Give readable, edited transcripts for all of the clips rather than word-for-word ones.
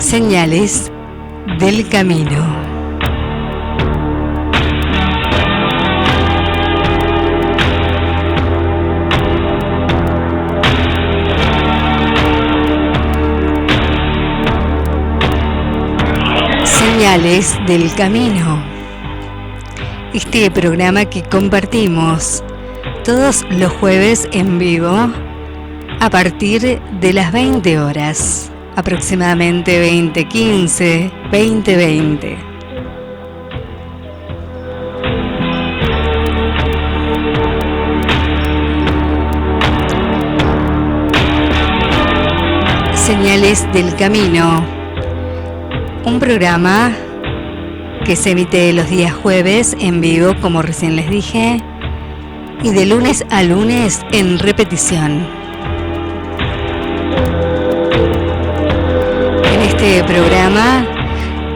Señales del camino. Señales del camino. Este programa que compartimos todos los jueves en vivo a partir de las 20 horas, aproximadamente 20:15, 20:20. Señales del camino, un programa que se emite los días jueves en vivo, como recién les dije, y de lunes a lunes en repetición. En este programa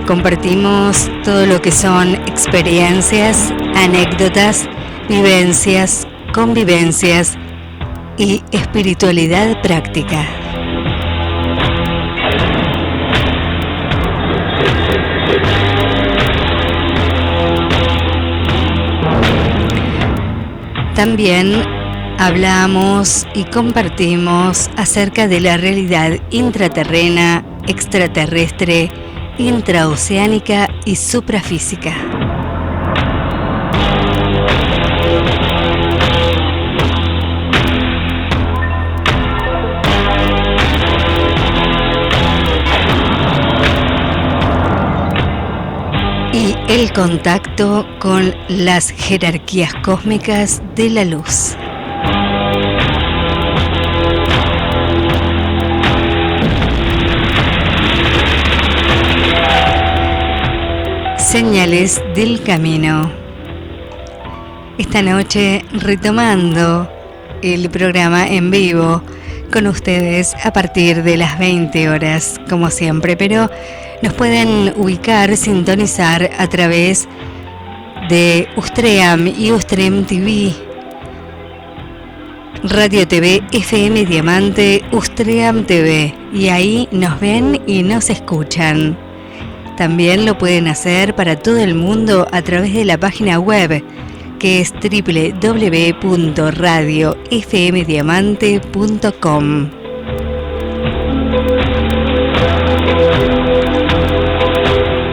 compartimos todo lo que son experiencias, anécdotas, vivencias, convivencias y espiritualidad práctica. También hablamos y compartimos acerca de la realidad intraterrena, extraterrestre, intraoceánica y suprafísica. Y el contacto con las jerarquías cósmicas de la luz. Señales del camino. Esta noche retomando el programa en vivo con ustedes a partir de las 20 horas, como siempre, pero nos pueden ubicar, sintonizar a través de Ustream y Ustream TV, Radio TV, FM Diamante, Ustream TV, y ahí nos ven y nos escuchan. También lo pueden hacer para todo el mundo a través de la página web, que es www.radiofmdiamante.com.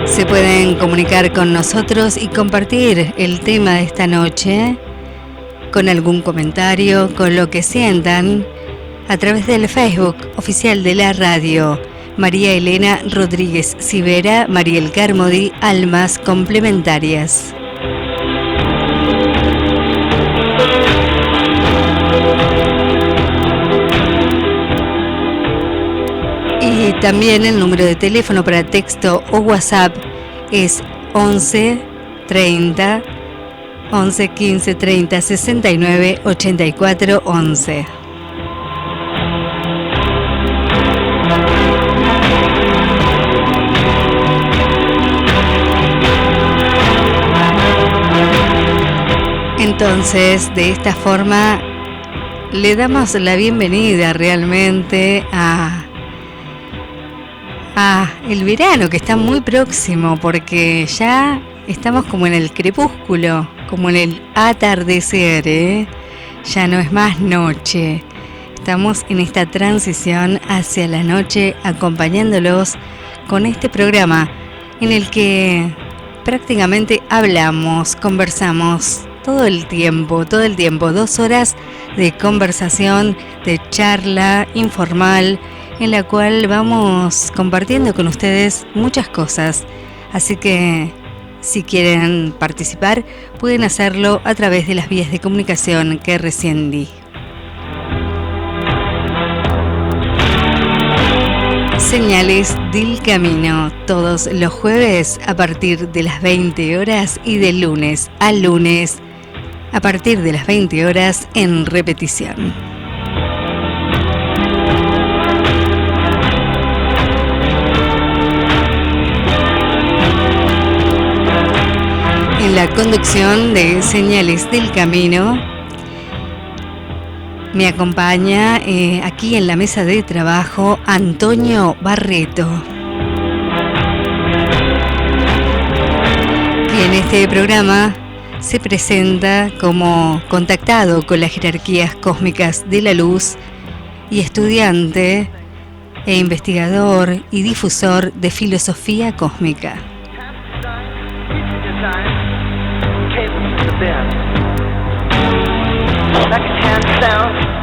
Se pueden comunicar con nosotros y compartir el tema de esta noche con algún comentario, con lo que sientan, a través del Facebook oficial de la radio. María Elena Rodríguez Civera, Mariel Carmody, Almas Complementarias. Y también el número de teléfono para texto o WhatsApp es 11 30 11 15 30 69 84 11. Entonces, de esta forma, le damos la bienvenida realmente a el verano, que está muy próximo, porque ya estamos como en el crepúsculo, como en el atardecer, ¿eh? Ya no es más noche. Estamos en esta transición hacia la noche, acompañándolos con este programa en el que prácticamente hablamos, conversamos todo el tiempo, 2 horas de conversación, de charla informal, en la cual vamos compartiendo con ustedes muchas cosas. Así que si quieren participar, pueden hacerlo a través de las vías de comunicación que recién di. Señales del camino, todos los jueves a partir de las 20 horas y de lunes a lunes a partir de las 20 horas en repetición. En la conducción de Señales del Camino me acompaña aquí en la mesa de trabajo Antonio Barreto. Y en este programa se presenta como contactado con las jerarquías cósmicas de la luz y estudiante e investigador y difusor de filosofía cósmica.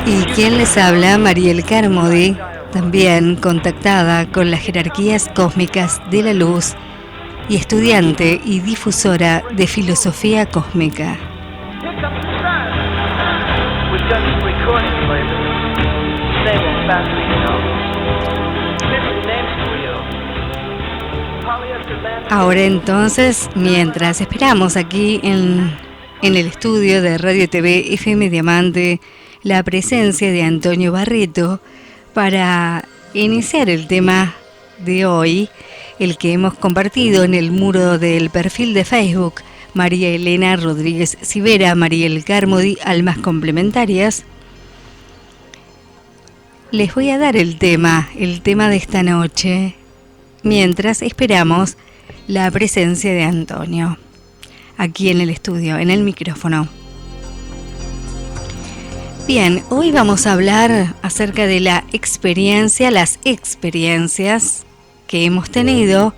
Y quien les habla, Mariel Carmody, también contactada con las jerarquías cósmicas de la luz y estudiante y difusora de filosofía cósmica. Ahora entonces, mientras esperamos aquí en el estudio de Radio TV FM Diamante la presencia de Antonio Barreto para iniciar el tema de hoy, el que hemos compartido en el muro del perfil de Facebook María Elena Rodríguez Civera, Mariel Carmody, Almas Complementarias. Les voy a dar el tema de esta noche, mientras esperamos la presencia de Antonio, aquí en el estudio, en el micrófono. Bien, hoy vamos a hablar acerca de las experiencias que hemos tenido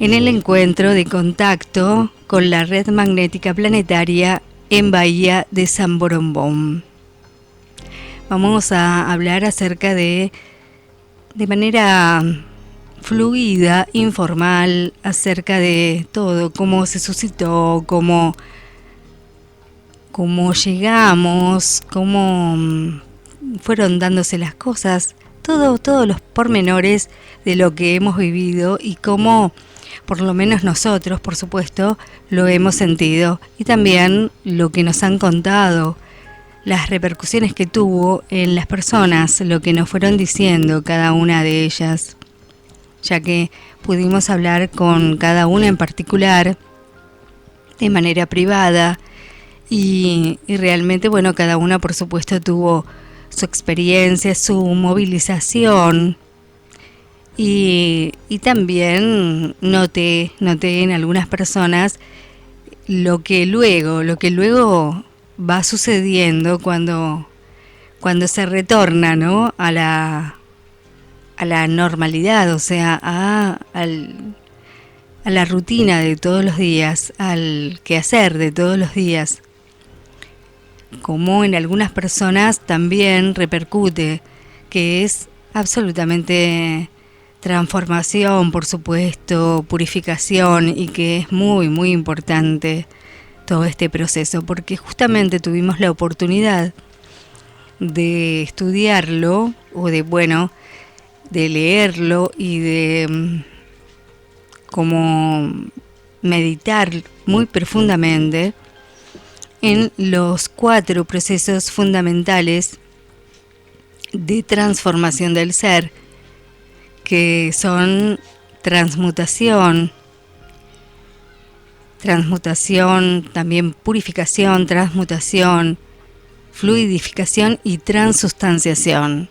en el encuentro de contacto con la red magnética planetaria en Bahía de San Borombón. Vamos a hablar acerca de manera fluida, informal, acerca de todo, cómo se suscitó, cómo llegamos, cómo fueron dándose las cosas, todos los pormenores de lo que hemos vivido y cómo, por lo menos nosotros, por supuesto, lo hemos sentido, y también lo que nos han contado, las repercusiones que tuvo en las personas, lo que nos fueron diciendo cada una de ellas, ya que pudimos hablar con cada una en particular de manera privada y realmente, bueno, cada una por supuesto tuvo su experiencia, su movilización y también noté en algunas personas lo que luego va sucediendo cuando se retorna, ¿no?, a la normalidad, o sea, a la rutina de todos los días, al quehacer de todos los días. Como en algunas personas también repercute, que es absolutamente transformación, por supuesto, purificación, y que es muy, muy importante todo este proceso, porque justamente tuvimos la oportunidad de estudiarlo, o de leerlo y de como meditar muy profundamente en los 4 procesos fundamentales de transformación del ser, que son transmutación, también purificación, transmutación, fluidificación y transustanciación.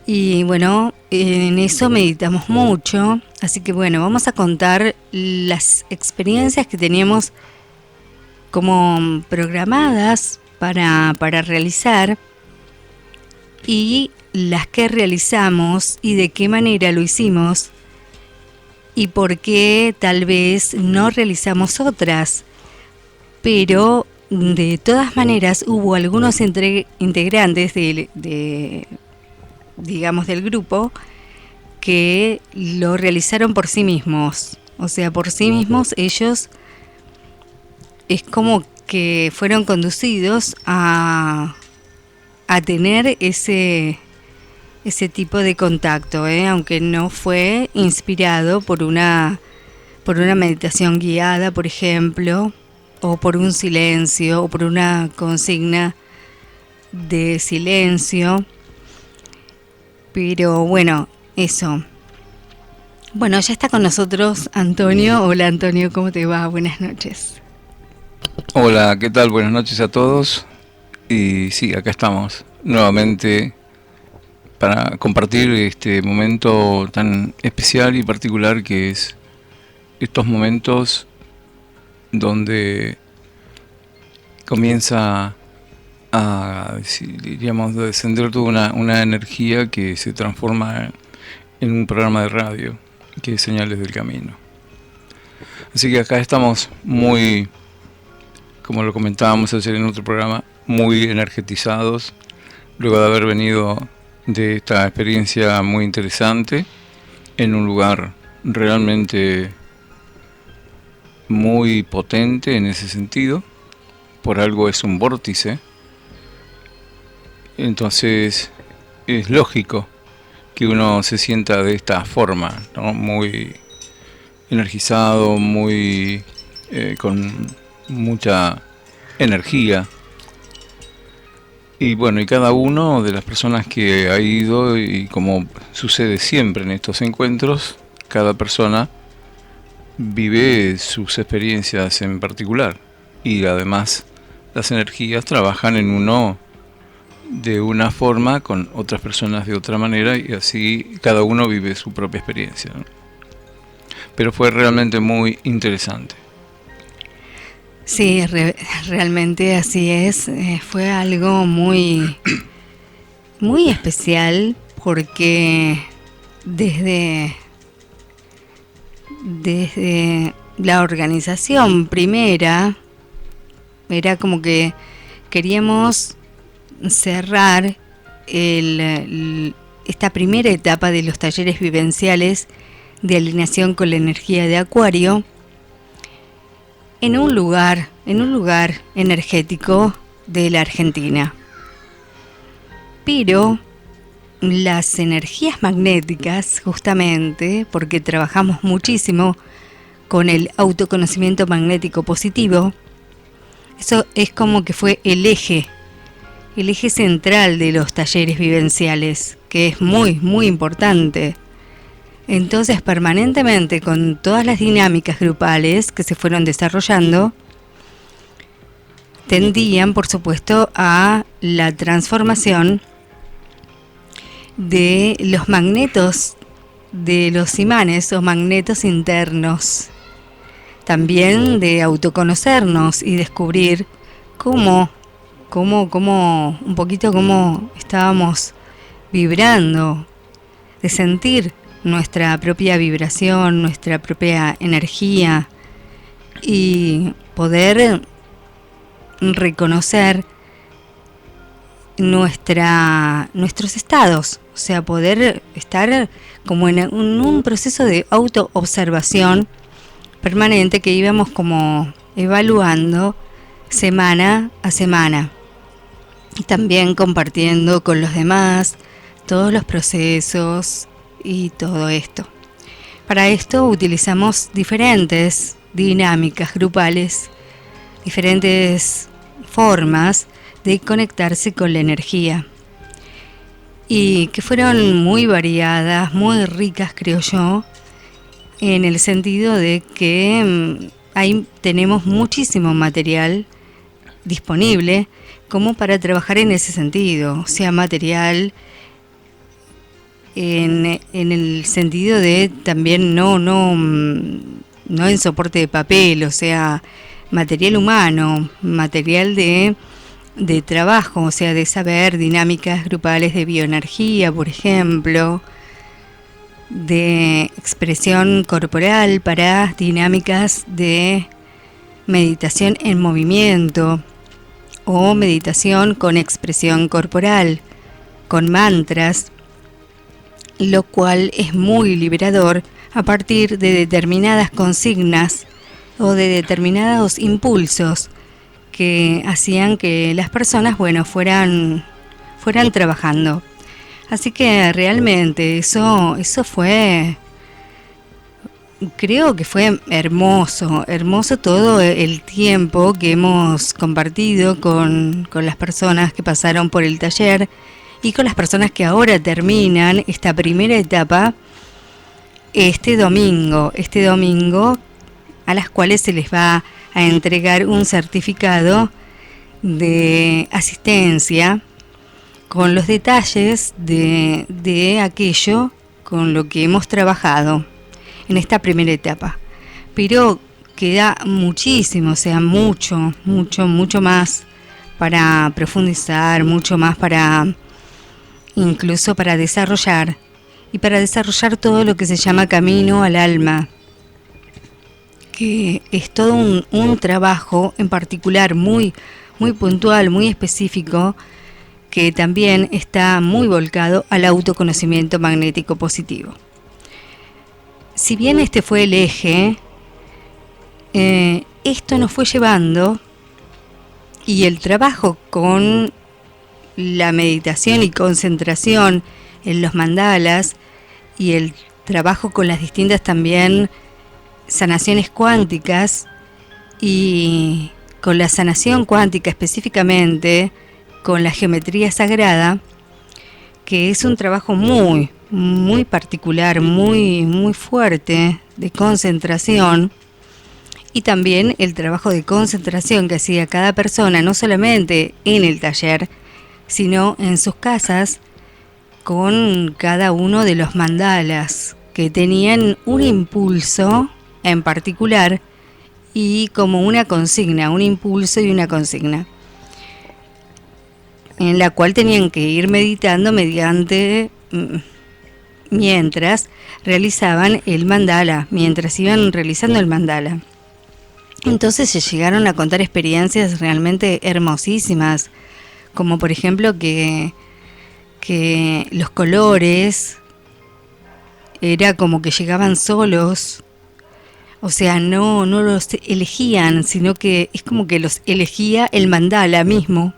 Y bueno, en eso meditamos mucho, así que bueno, vamos a contar las experiencias que teníamos como programadas para realizar, y las que realizamos y de qué manera lo hicimos y por qué tal vez no realizamos otras, pero de todas maneras hubo algunos integrantes digamos del grupo que lo realizaron por sí mismos, o sea, por sí mismos ellos es como que fueron conducidos a tener ese tipo de contacto, aunque no fue inspirado por una meditación guiada, por ejemplo, o por un silencio, o por una consigna de silencio. Pero bueno, eso. Bueno, ya está con nosotros Antonio. Hola Antonio, ¿cómo te va? Buenas noches. Hola, ¿qué tal? Buenas noches a todos. Y sí, acá estamos nuevamente para compartir este momento tan especial y particular que es estos momentos donde comienza a, diríamos, descender toda una energía que se transforma en un programa de radio, que es Señales del Camino. Así que acá estamos muy, como lo comentábamos ayer en otro programa, muy energetizados, luego de haber venido de esta experiencia muy interesante, en un lugar realmente muy potente en ese sentido. Por algo es un vórtice, entonces es lógico que uno se sienta de esta forma, ¿no? Muy energizado, muy con mucha energía. Y bueno, y cada uno de las personas que ha ido, y como sucede siempre en estos encuentros, cada persona vive sus experiencias en particular, y además las energías trabajan en uno de una forma, con otras personas de otra manera, y así cada uno vive su propia experiencia, ¿no? Pero fue realmente muy interesante. Sí, realmente así es. Fue algo muy, muy especial porque desde la organización primera era como que queríamos cerrar esta primera etapa de los talleres vivenciales de alineación con la energía de Acuario en un lugar energético de la Argentina. Pero las energías magnéticas, justamente porque trabajamos muchísimo con el autoconocimiento magnético positivo, eso es como que fue el eje central de los talleres vivenciales, que es muy, muy importante. Entonces, permanentemente, con todas las dinámicas grupales que se fueron desarrollando, tendían, por supuesto, a la transformación de los magnetos, de los imanes o magnetos internos. También de autoconocernos y descubrir cómo un poquito cómo estábamos vibrando, de sentir nuestra propia vibración, nuestra propia energía y poder reconocer nuestros estados, o sea, poder estar como en un proceso de autoobservación permanente que íbamos como evaluando semana a semana y también compartiendo con los demás todos los procesos y todo esto. Para esto utilizamos diferentes dinámicas grupales, diferentes formas de conectarse con la energía y que fueron muy variadas, muy ricas, creo yo, en el sentido de que ahí tenemos muchísimo material disponible como para trabajar en ese sentido, o sea, material en el sentido de también no en soporte de papel, o sea, material humano, material de trabajo, o sea, de saber dinámicas grupales de bioenergía, por ejemplo, de expresión corporal para dinámicas de meditación en movimiento o meditación con expresión corporal, con mantras, lo cual es muy liberador a partir de determinadas consignas o de determinados impulsos que hacían que las personas, fueran trabajando. Así que realmente eso fue, creo que fue hermoso todo el tiempo que hemos compartido con las personas que pasaron por el taller y con las personas que ahora terminan esta primera etapa este domingo, a las cuales se les va a entregar un certificado de asistencia con los detalles de aquello con lo que hemos trabajado en esta primera etapa. Pero queda muchísimo, o sea, mucho más para profundizar, mucho más para incluso para desarrollar y para desarrollar todo lo que se llama camino al alma, que es todo un trabajo en particular muy puntual, muy específico, que también está muy volcado al autoconocimiento magnético positivo. Si bien este fue el eje, esto nos fue llevando, y el trabajo con la meditación y concentración en los mandalas y el trabajo con las distintas también sanaciones cuánticas, y con la sanación cuántica específicamente con la geometría sagrada, que es un trabajo muy particular, muy fuerte de concentración, y también el trabajo de concentración que hacía cada persona, no solamente en el taller, sino en sus casas, con cada uno de los mandalas, que tenían un impulso en particular y como una consigna, un impulso y una consigna, en la cual tenían que ir meditando mientras realizaban el mandala, mientras iban realizando el mandala. Entonces se llegaron a contar experiencias realmente hermosísimas, como por ejemplo que los colores era como que llegaban solos, o sea, no los elegían, sino que es como que los elegía el mandala mismo.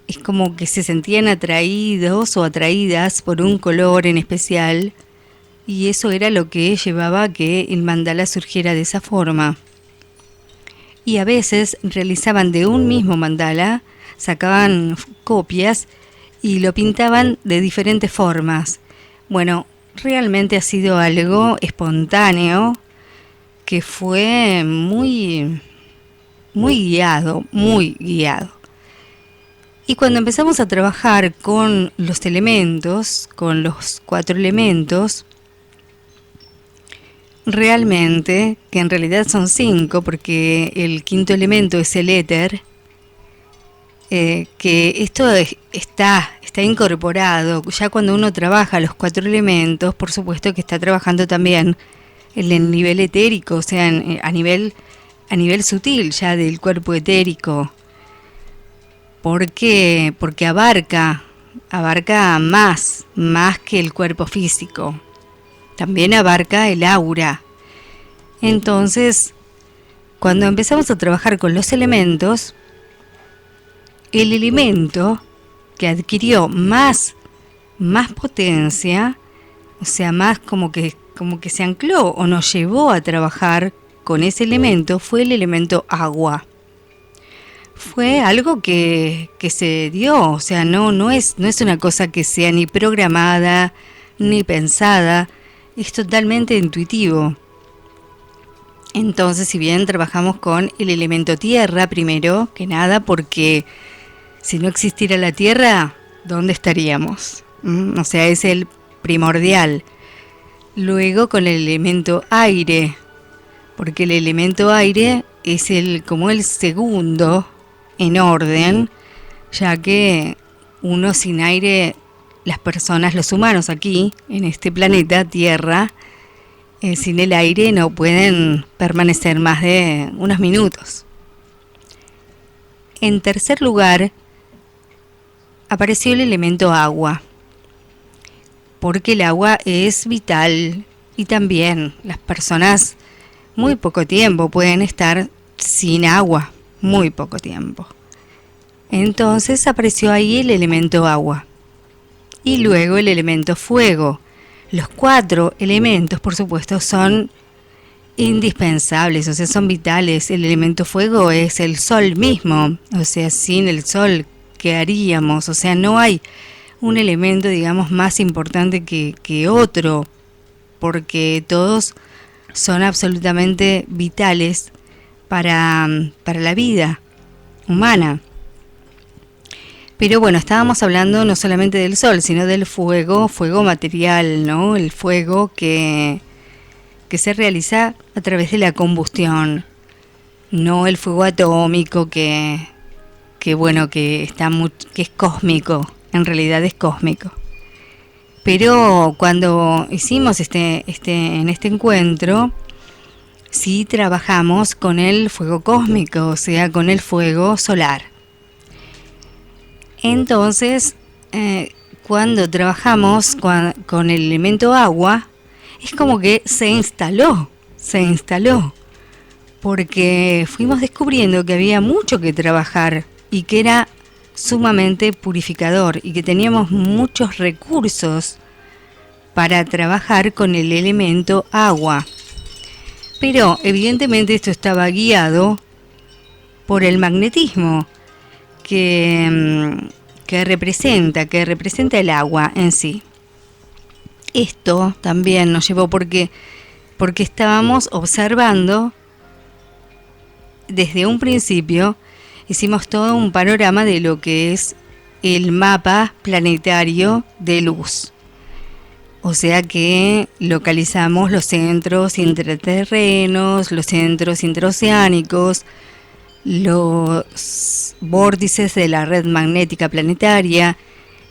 Es como que se sentían atraídos o atraídas por un color en especial, y eso era lo que llevaba a que el mandala surgiera de esa forma. Y a veces realizaban de un mismo mandala, sacaban copias y lo pintaban de diferentes formas. Bueno, realmente ha sido algo espontáneo, que fue muy guiado. Y cuando empezamos a trabajar con los elementos, con los 4 elementos, realmente, que en realidad son 5, porque el 5.º elemento es el éter, que esto está incorporado. Ya cuando uno trabaja los 4 elementos, por supuesto que está trabajando también en el nivel etérico, o sea, a nivel sutil ya del cuerpo etérico, porque abarca más que el cuerpo físico. También abarca el aura. Entonces, cuando empezamos a trabajar con los elementos, el elemento que adquirió más potencia, o sea, más como que se ancló o nos llevó a trabajar con ese elemento, fue el elemento agua. Fue algo que se dio, o sea, no es una cosa que sea ni programada ni pensada, es totalmente intuitivo. Entonces, si bien trabajamos con el elemento tierra primero que nada, porque si no existiera la tierra, ¿dónde estaríamos? O sea, es el primordial. Luego con el elemento aire, porque el elemento aire es como el segundo en orden, ya que uno sin aire, las personas, los humanos aquí, en este planeta Tierra, sin el aire no pueden permanecer más de unos minutos. En tercer lugar, apareció el elemento agua, porque el agua es vital y también las personas muy poco tiempo pueden estar sin agua, muy poco tiempo. Entonces apareció ahí el elemento agua y luego el elemento fuego. Los 4 elementos, por supuesto, son indispensables, o sea, son vitales. El elemento fuego es el sol mismo, o sea, sin el sol, ¿qué haríamos? O sea, no hay un elemento, digamos, más importante que otro, porque todos son absolutamente vitales para la vida humana. Pero bueno, estábamos hablando no solamente del sol, sino del fuego material, ¿no? El fuego que que se realiza a través de la combustión, no el fuego atómico que es cósmico, en realidad es cósmico. Pero cuando hicimos en este encuentro, sí trabajamos con el fuego cósmico, o sea, con el fuego solar. Entonces, cuando trabajamos con el elemento agua, es como que se instaló, porque fuimos descubriendo que había mucho que trabajar y que era sumamente purificador y que teníamos muchos recursos para trabajar con el elemento agua. Pero evidentemente esto estaba guiado por el magnetismo que representa el agua en sí. Esto también nos llevó porque estábamos observando desde un principio, hicimos todo un panorama de lo que es el mapa planetario de luz. O sea que localizamos los centros intraterrenos, los centros interoceánicos, los vórtices de la red magnética planetaria,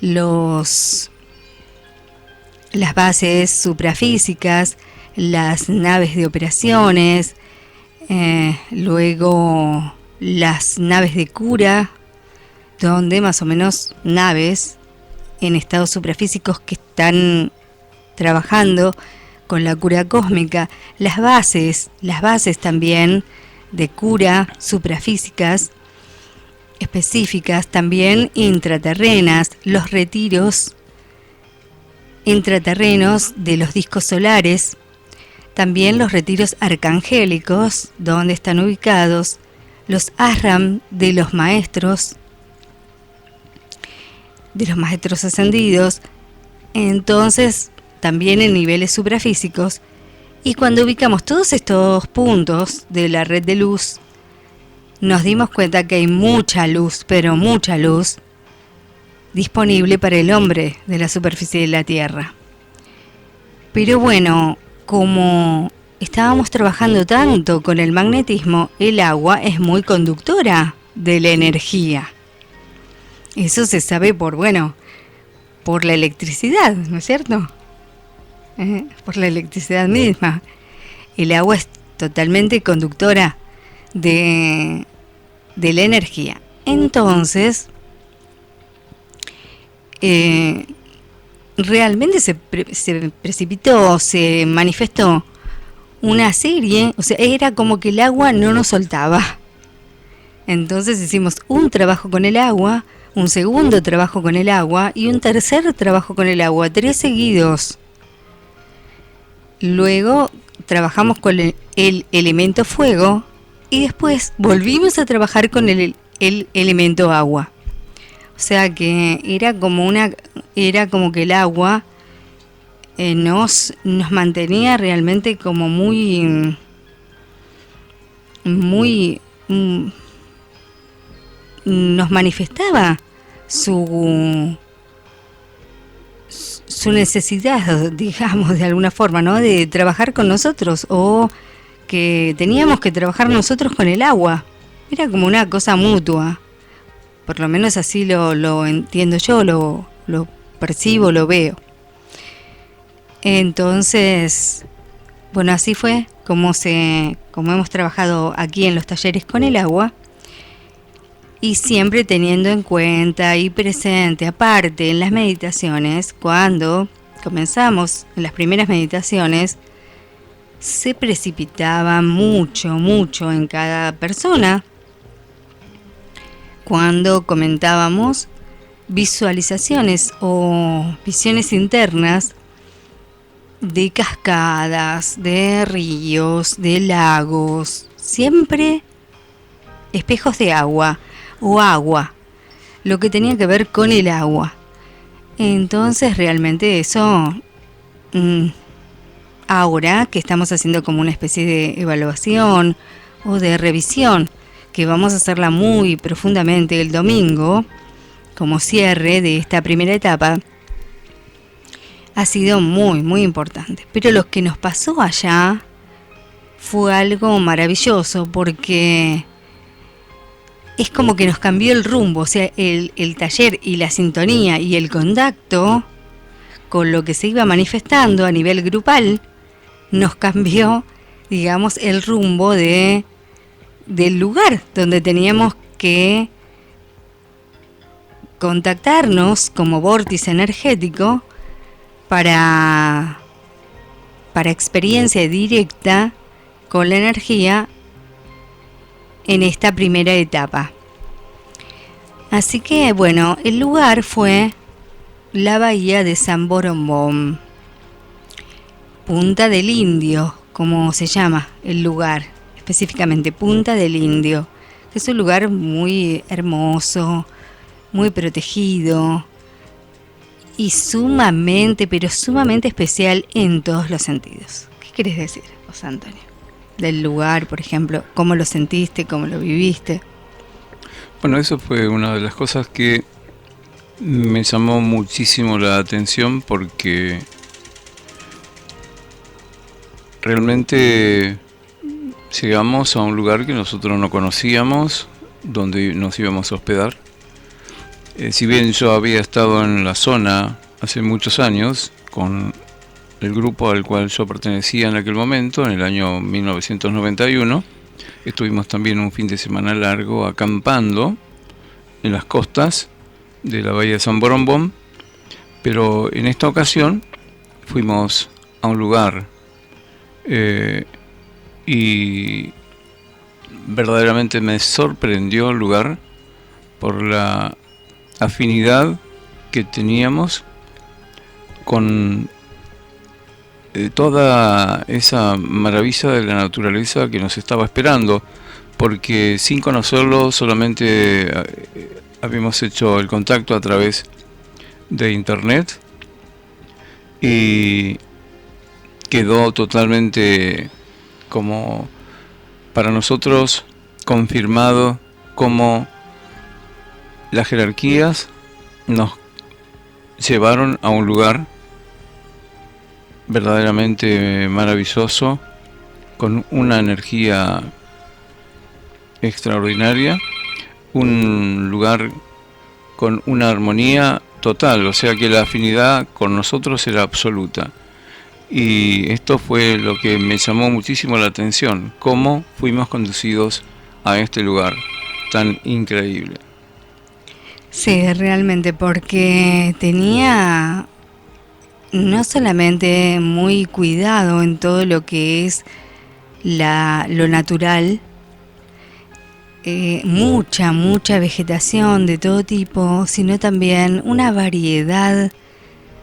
las bases suprafísicas, las naves de operaciones, luego las naves de cura, donde más o menos naves en estados suprafísicos que están trabajando con la cura cósmica, las bases también de cura suprafísicas específicas, también intraterrenas, los retiros intraterrenos de los discos solares, también los retiros arcangélicos, donde están ubicados los ashram de los maestros ascendidos, entonces también en niveles suprafísicos. Y cuando ubicamos todos estos puntos de la red de luz, nos dimos cuenta que hay mucha luz, pero mucha luz, disponible para el hombre de la superficie de la Tierra. Pero bueno, como estábamos trabajando tanto con el magnetismo, el agua es muy conductora de la energía. Eso se sabe por la electricidad, ¿no es cierto? Por la electricidad misma. El agua es totalmente conductora de la energía. Entonces, realmente se precipitó, se manifestó una serie, o sea, era como que el agua no nos soltaba. Entonces hicimos un trabajo con el agua, un segundo trabajo con el agua y un tercer trabajo con el agua, 3 seguidos. Luego trabajamos con el elemento fuego y después volvimos a trabajar con el elemento agua. O sea que era como que el agua nos mantenía realmente como muy nos manifestaba su necesidad, digamos, de alguna forma, ¿no? De trabajar con nosotros, o que teníamos que trabajar nosotros con el agua. Era como una cosa mutua. Por lo menos así lo entiendo yo, lo percibo, lo veo. Entonces, bueno, así fue como hemos trabajado aquí en los talleres con el agua. Y siempre teniendo en cuenta y presente, aparte en las meditaciones, cuando comenzamos en las primeras meditaciones, se precipitaba mucho en cada persona. Cuando comentábamos visualizaciones o visiones internas de cascadas, de ríos, de lagos, siempre espejos de agua o agua, lo que tenía que ver con el agua. Entonces realmente eso, ahora que estamos haciendo como una especie de evaluación o de revisión, que vamos a hacerla muy profundamente el domingo, como cierre de esta primera etapa, ha sido muy importante. Pero lo que nos pasó allá fue algo maravilloso porque es como que nos cambió el rumbo, o sea, el taller y la sintonía y el contacto con lo que se iba manifestando a nivel grupal nos cambió, digamos, el rumbo del lugar donde teníamos que contactarnos como vórtice energético para experiencia directa con la energía en esta primera etapa. Así que bueno, el lugar fue la bahía de San Borombón, Punta del Indio, como se llama el lugar, específicamente Punta del Indio, que es un lugar muy hermoso, muy protegido y sumamente, pero sumamente especial en todos los sentidos. ¿Qué querés decir, José Antonio? Del lugar, por ejemplo, ¿cómo lo sentiste, cómo lo viviste? Bueno, eso fue una de las cosas que me llamó muchísimo la atención porque realmente llegamos a un lugar que nosotros no conocíamos, donde nos íbamos a hospedar. Si bien yo había estado en la zona hace muchos años con el grupo al cual yo pertenecía en aquel momento, en el año 1991, estuvimos también un fin de semana largo acampando en las costas de la bahía de San Borombón, pero en esta ocasión fuimos a un lugar y verdaderamente me sorprendió el lugar por la afinidad que teníamos con toda esa maravilla de la naturaleza que nos estaba esperando, porque sin conocerlo solamente habíamos hecho el contacto a través de internet y quedó totalmente como para nosotros confirmado como las jerarquías nos llevaron a un lugar verdaderamente maravilloso, con una energía extraordinaria, un lugar con una armonía total, o sea que la afinidad con nosotros era absoluta. Y esto fue lo que me llamó muchísimo la atención, cómo fuimos conducidos a este lugar tan increíble. Sí, realmente, porque tenía no solamente muy cuidado en todo lo que es lo natural, mucha vegetación de todo tipo, sino también una variedad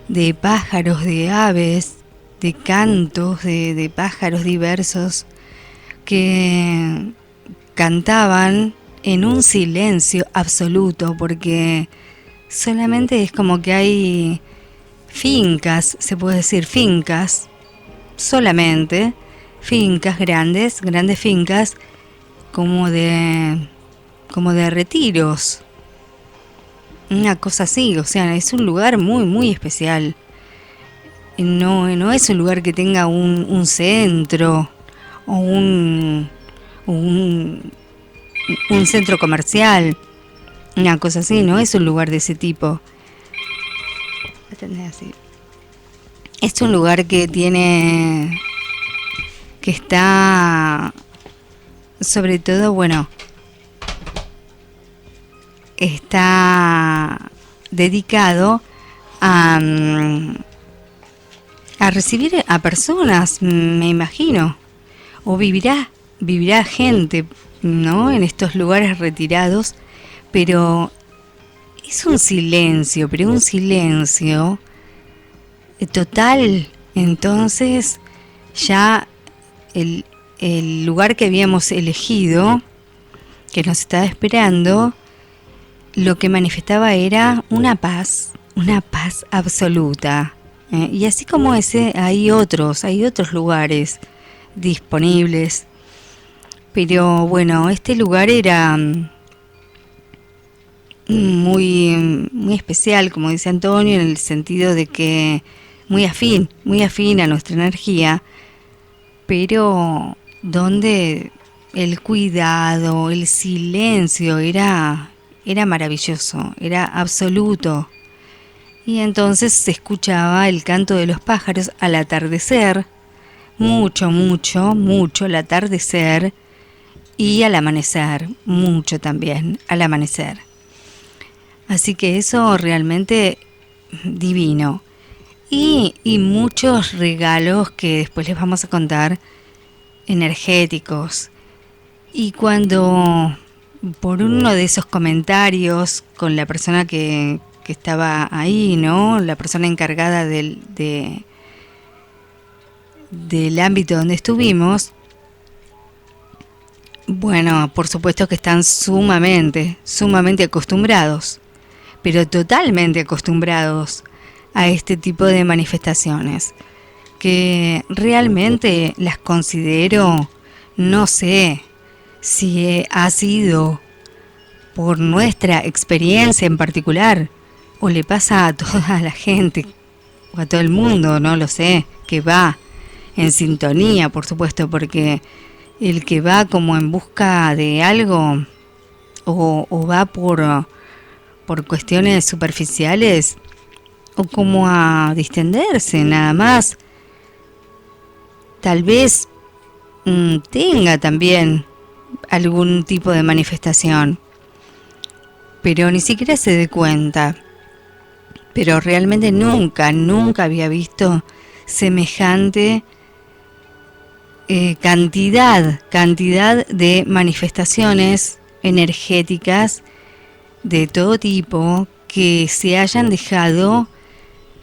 de pájaros, de aves, de cantos, de pájaros diversos que cantaban en un silencio absoluto, porque solamente es como que hay fincas, se puede decir fincas, solamente fincas grandes fincas como de retiros, una cosa así, o sea, es un lugar muy especial. No es un lugar que tenga un centro o un centro comercial, una cosa así, no es un lugar de ese tipo. Así. Es un lugar que está, sobre todo, bueno, está dedicado a recibir a personas, me imagino, o vivirá gente, ¿no?, en estos lugares retirados, pero es un silencio, total. Entonces ya el lugar que habíamos elegido, que nos estaba esperando, lo que manifestaba era una paz absoluta. Y así como ese, hay otros lugares disponibles. Pero bueno, este lugar era muy especial, como dice Antonio, en el sentido de que muy afín a nuestra energía, pero donde el cuidado, el silencio era maravilloso, era absoluto. Y entonces se escuchaba el canto de los pájaros al atardecer, mucho al atardecer, y al amanecer, mucho también al amanecer. Así que eso realmente divino. Y muchos regalos que después les vamos a contar, energéticos. Y cuando por uno de esos comentarios con la persona que estaba ahí, ¿no? La persona encargada del ámbito donde estuvimos, bueno, por supuesto que están sumamente acostumbrados, pero totalmente acostumbrados a este tipo de manifestaciones, que realmente las considero, no sé si ha sido por nuestra experiencia en particular, o le pasa a toda la gente, o a todo el mundo, no lo sé, que va en sintonía, por supuesto, porque el que va como en busca de algo, o va por cuestiones superficiales, o como a distenderse nada más, tal vez tenga también algún tipo de manifestación, pero ni siquiera se dé cuenta. Pero realmente nunca había visto semejante cantidad de manifestaciones energéticas de todo tipo que se hayan dejado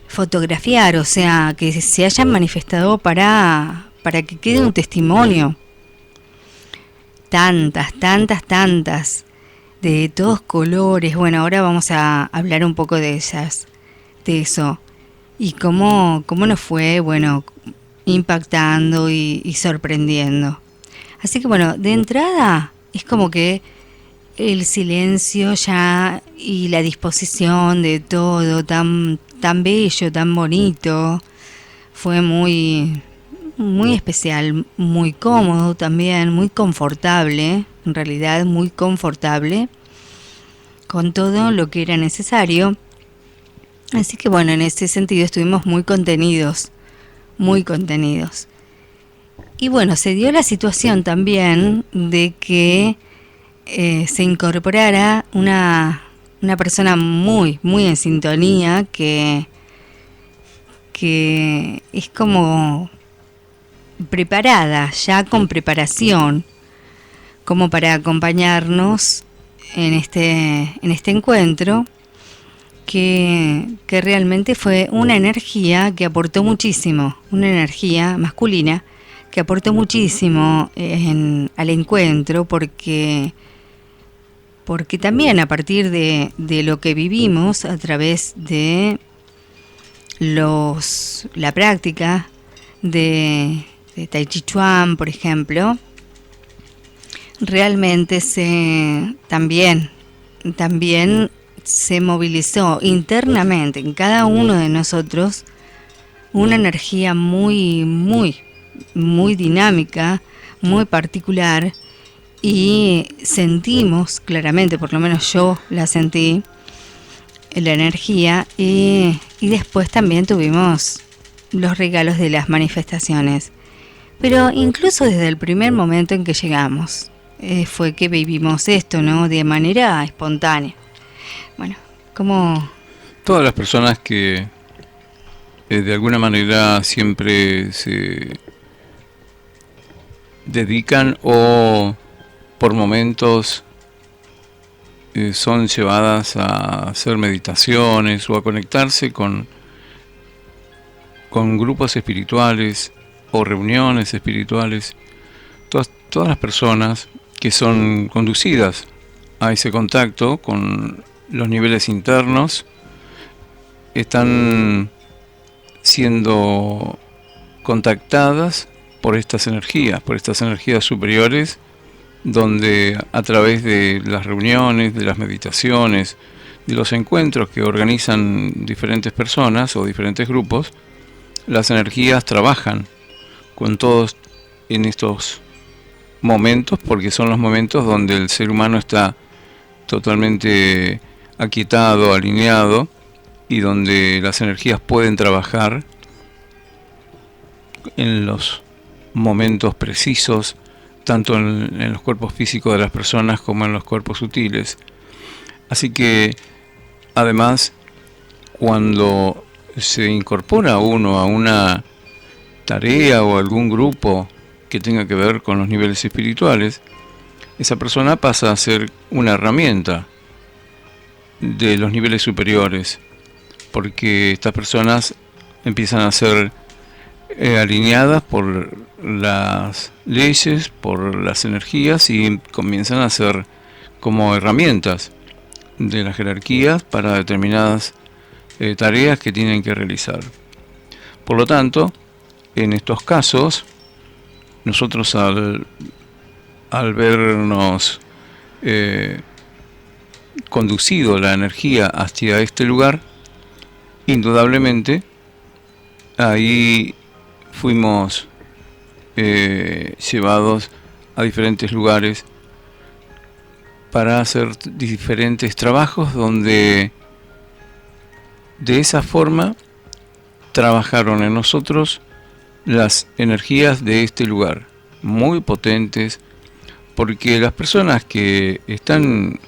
fotografiar, o sea, que se hayan manifestado para que quede un testimonio. Tantas, de todos colores. Bueno, ahora vamos a hablar un poco de ellas, de eso, y cómo nos fue, bueno, impactando y sorprendiendo. Así que bueno, de entrada es como que el silencio ya y la disposición de todo tan bello, tan bonito, fue muy especial, muy cómodo también, muy confortable, en realidad muy confortable, con todo lo que era necesario. Así que bueno, en ese sentido estuvimos muy contenidos. Y bueno, se dio la situación también de que se incorporara una persona muy en sintonía, que es como preparada, ya con preparación, como para acompañarnos en este encuentro, que realmente fue una energía que aportó muchísimo, una energía masculina que aportó muchísimo al encuentro, porque también a partir de lo que vivimos a través de la práctica de Tai Chi Chuan, por ejemplo, realmente también se movilizó internamente en cada uno de nosotros una energía muy dinámica, muy particular, y sentimos claramente, por lo menos yo la sentí, la energía, y después también tuvimos los regalos de las manifestaciones. Pero incluso desde el primer momento en que llegamos, fue que vivimos esto, ¿no? De manera espontánea. Bueno, como todas las personas que de alguna manera siempre se dedican o por momentos son llevadas a hacer meditaciones o a conectarse con grupos espirituales o reuniones espirituales. Todas las personas que son conducidas a ese contacto con los niveles internos están siendo contactadas por estas energías superiores, donde a través de las reuniones, de las meditaciones, de los encuentros que organizan diferentes personas o diferentes grupos, las energías trabajan con todos en estos momentos, porque son los momentos donde el ser humano está totalmente aquietado, alineado, y donde las energías pueden trabajar en los momentos precisos, tanto en los cuerpos físicos de las personas como en los cuerpos sutiles. Así que, además, cuando se incorpora uno a una tarea o algún grupo que tenga que ver con los niveles espirituales, esa persona pasa a ser una herramienta de los niveles superiores, porque estas personas empiezan a ser alineadas por las leyes, por las energías, y comienzan a ser como herramientas de las jerarquías para determinadas tareas que tienen que realizar. Por lo tanto, en estos casos, nosotros al vernos conducido la energía hacia este lugar, indudablemente ahí fuimos llevados a diferentes lugares para hacer diferentes trabajos donde de esa forma trabajaron en nosotros las energías de este lugar, muy potentes, porque las personas que están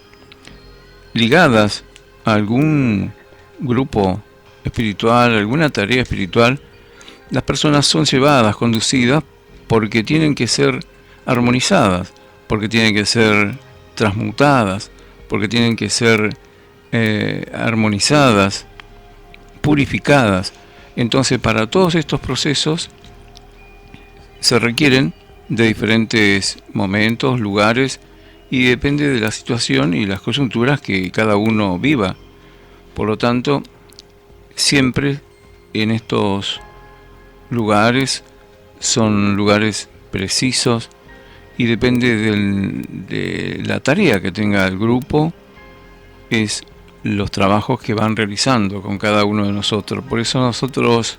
ligadas a algún grupo espiritual, alguna tarea espiritual, las personas son llevadas, conducidas, porque tienen que ser armonizadas, porque tienen que ser transmutadas, porque tienen que ser armonizadas, purificadas. Entonces, para todos estos procesos se requieren de diferentes momentos, lugares, y depende de la situación y las coyunturas que cada uno viva. Por lo tanto, siempre en estos lugares son lugares precisos y depende de la tarea que tenga el grupo, es los trabajos que van realizando con cada uno de nosotros. Por eso nosotros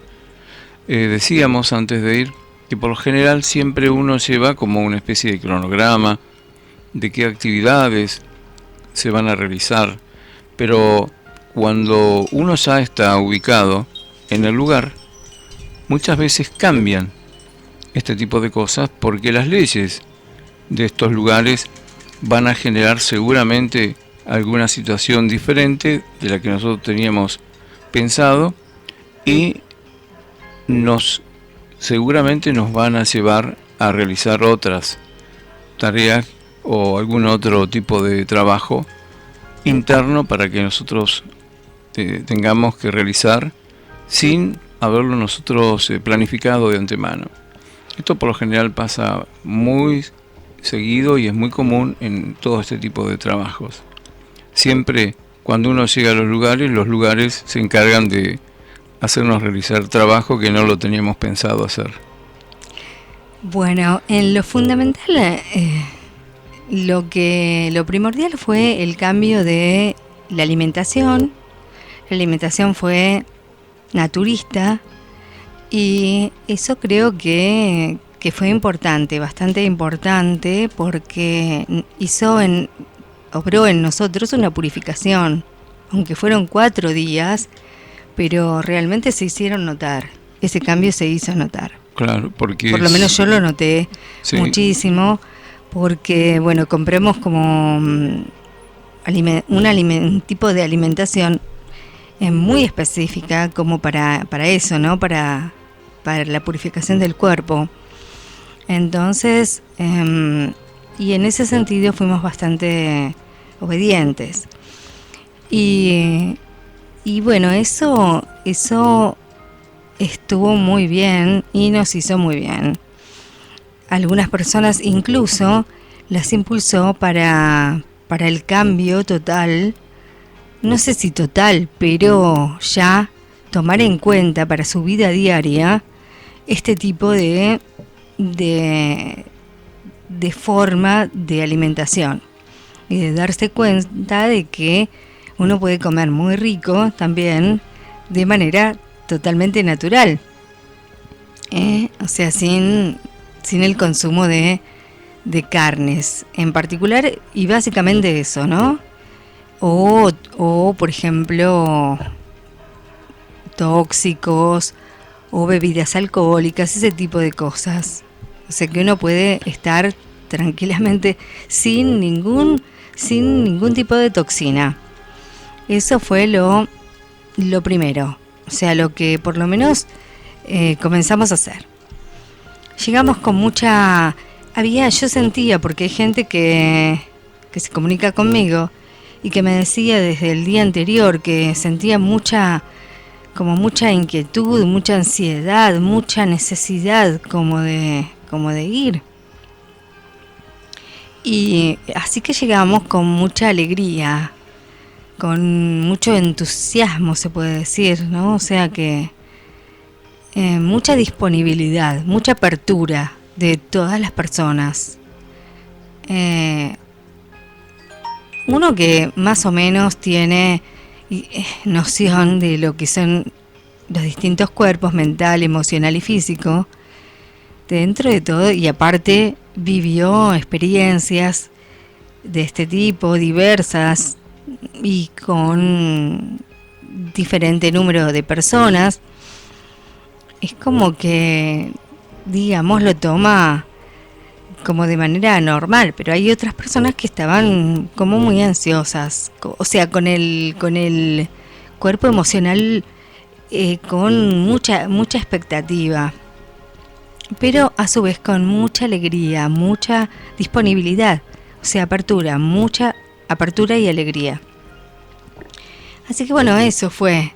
decíamos antes de ir que por lo general siempre uno lleva como una especie de cronograma de qué actividades se van a realizar, pero cuando uno ya está ubicado en el lugar, muchas veces cambian este tipo de cosas porque las leyes de estos lugares van a generar seguramente alguna situación diferente de la que nosotros teníamos pensado, y seguramente nos van a llevar a realizar otras tareas o algún otro tipo de trabajo interno para que nosotros tengamos que realizar sin haberlo nosotros planificado de antemano. Esto por lo general pasa muy seguido y es muy común en todo este tipo de trabajos. Siempre cuando uno llega a los lugares se encargan de hacernos realizar trabajo que no lo teníamos pensado hacer. Bueno, en lo fundamental, lo primordial fue el cambio de la alimentación. La alimentación fue naturista y eso creo que fue importante, bastante importante, porque obró en nosotros una purificación, aunque fueron 4 días, pero realmente se hicieron notar, ese cambio se hizo notar. Claro, porque por lo menos yo lo noté muchísimo, porque bueno, compramos como un tipo de alimentación muy específica como para eso, ¿no? Para la purificación del cuerpo. Entonces, y en ese sentido fuimos bastante obedientes. Y bueno, eso estuvo muy bien y nos hizo muy bien. Algunas personas incluso las impulsó para el cambio total, no sé si total, pero ya tomar en cuenta para su vida diaria este tipo de forma de alimentación y de darse cuenta de que uno puede comer muy rico también de manera totalmente natural, o sea, sin el consumo de de carnes en particular y básicamente eso, ¿no? O por ejemplo, tóxicos o bebidas alcohólicas, ese tipo de cosas. O sea que uno puede estar tranquilamente sin ningún tipo de toxina. Eso fue lo primero. O sea, lo que por lo menos comenzamos a hacer. Llegamos con mucha... yo sentía, porque hay gente que se comunica conmigo y que me decía desde el día anterior que sentía mucha inquietud, mucha ansiedad, mucha necesidad como de ir. Y así que llegamos con mucha alegría, con mucho entusiasmo, se puede decir, ¿no? O sea que mucha disponibilidad, mucha apertura de todas las personas. Uno que más o menos tiene noción de lo que son los distintos cuerpos, mental, emocional y físico, dentro de todo, y aparte vivió experiencias de este tipo, diversas, y con diferente número de personas, es como que, digamos, lo toma como de manera normal, pero hay otras personas que estaban como muy ansiosas, o sea, con el cuerpo emocional con mucha expectativa, pero a su vez con mucha alegría, mucha disponibilidad, o sea, mucha apertura y alegría. Así que bueno, eso fue.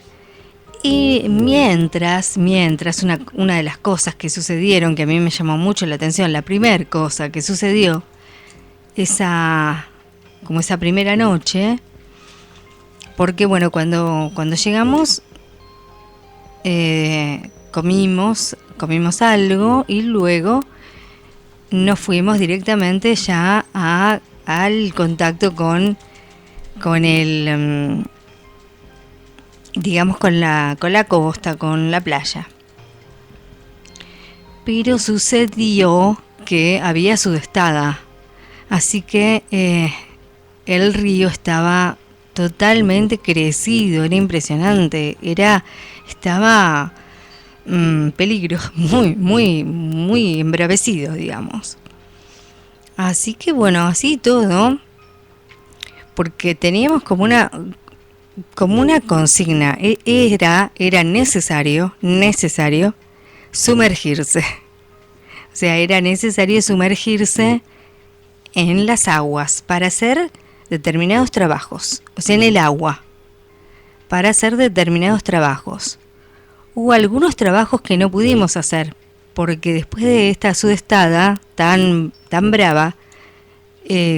Y mientras una de las cosas que sucedieron, que a mí me llamó mucho la atención, la primera cosa que sucedió, esa primera noche, porque bueno, cuando llegamos, comimos algo y luego nos fuimos directamente ya al contacto con el... digamos con la costa, con la playa. Pero sucedió que había sudestada, así que el río estaba totalmente crecido, era impresionante, estaba peligro, muy embravecido, digamos. Así que bueno, así todo, porque teníamos como una consigna, era necesario sumergirse. O sea, era necesario sumergirse en las aguas para hacer determinados trabajos, o sea, en el agua, para hacer determinados trabajos. Hubo algunos trabajos que no pudimos hacer, porque después de esta sudestada tan brava,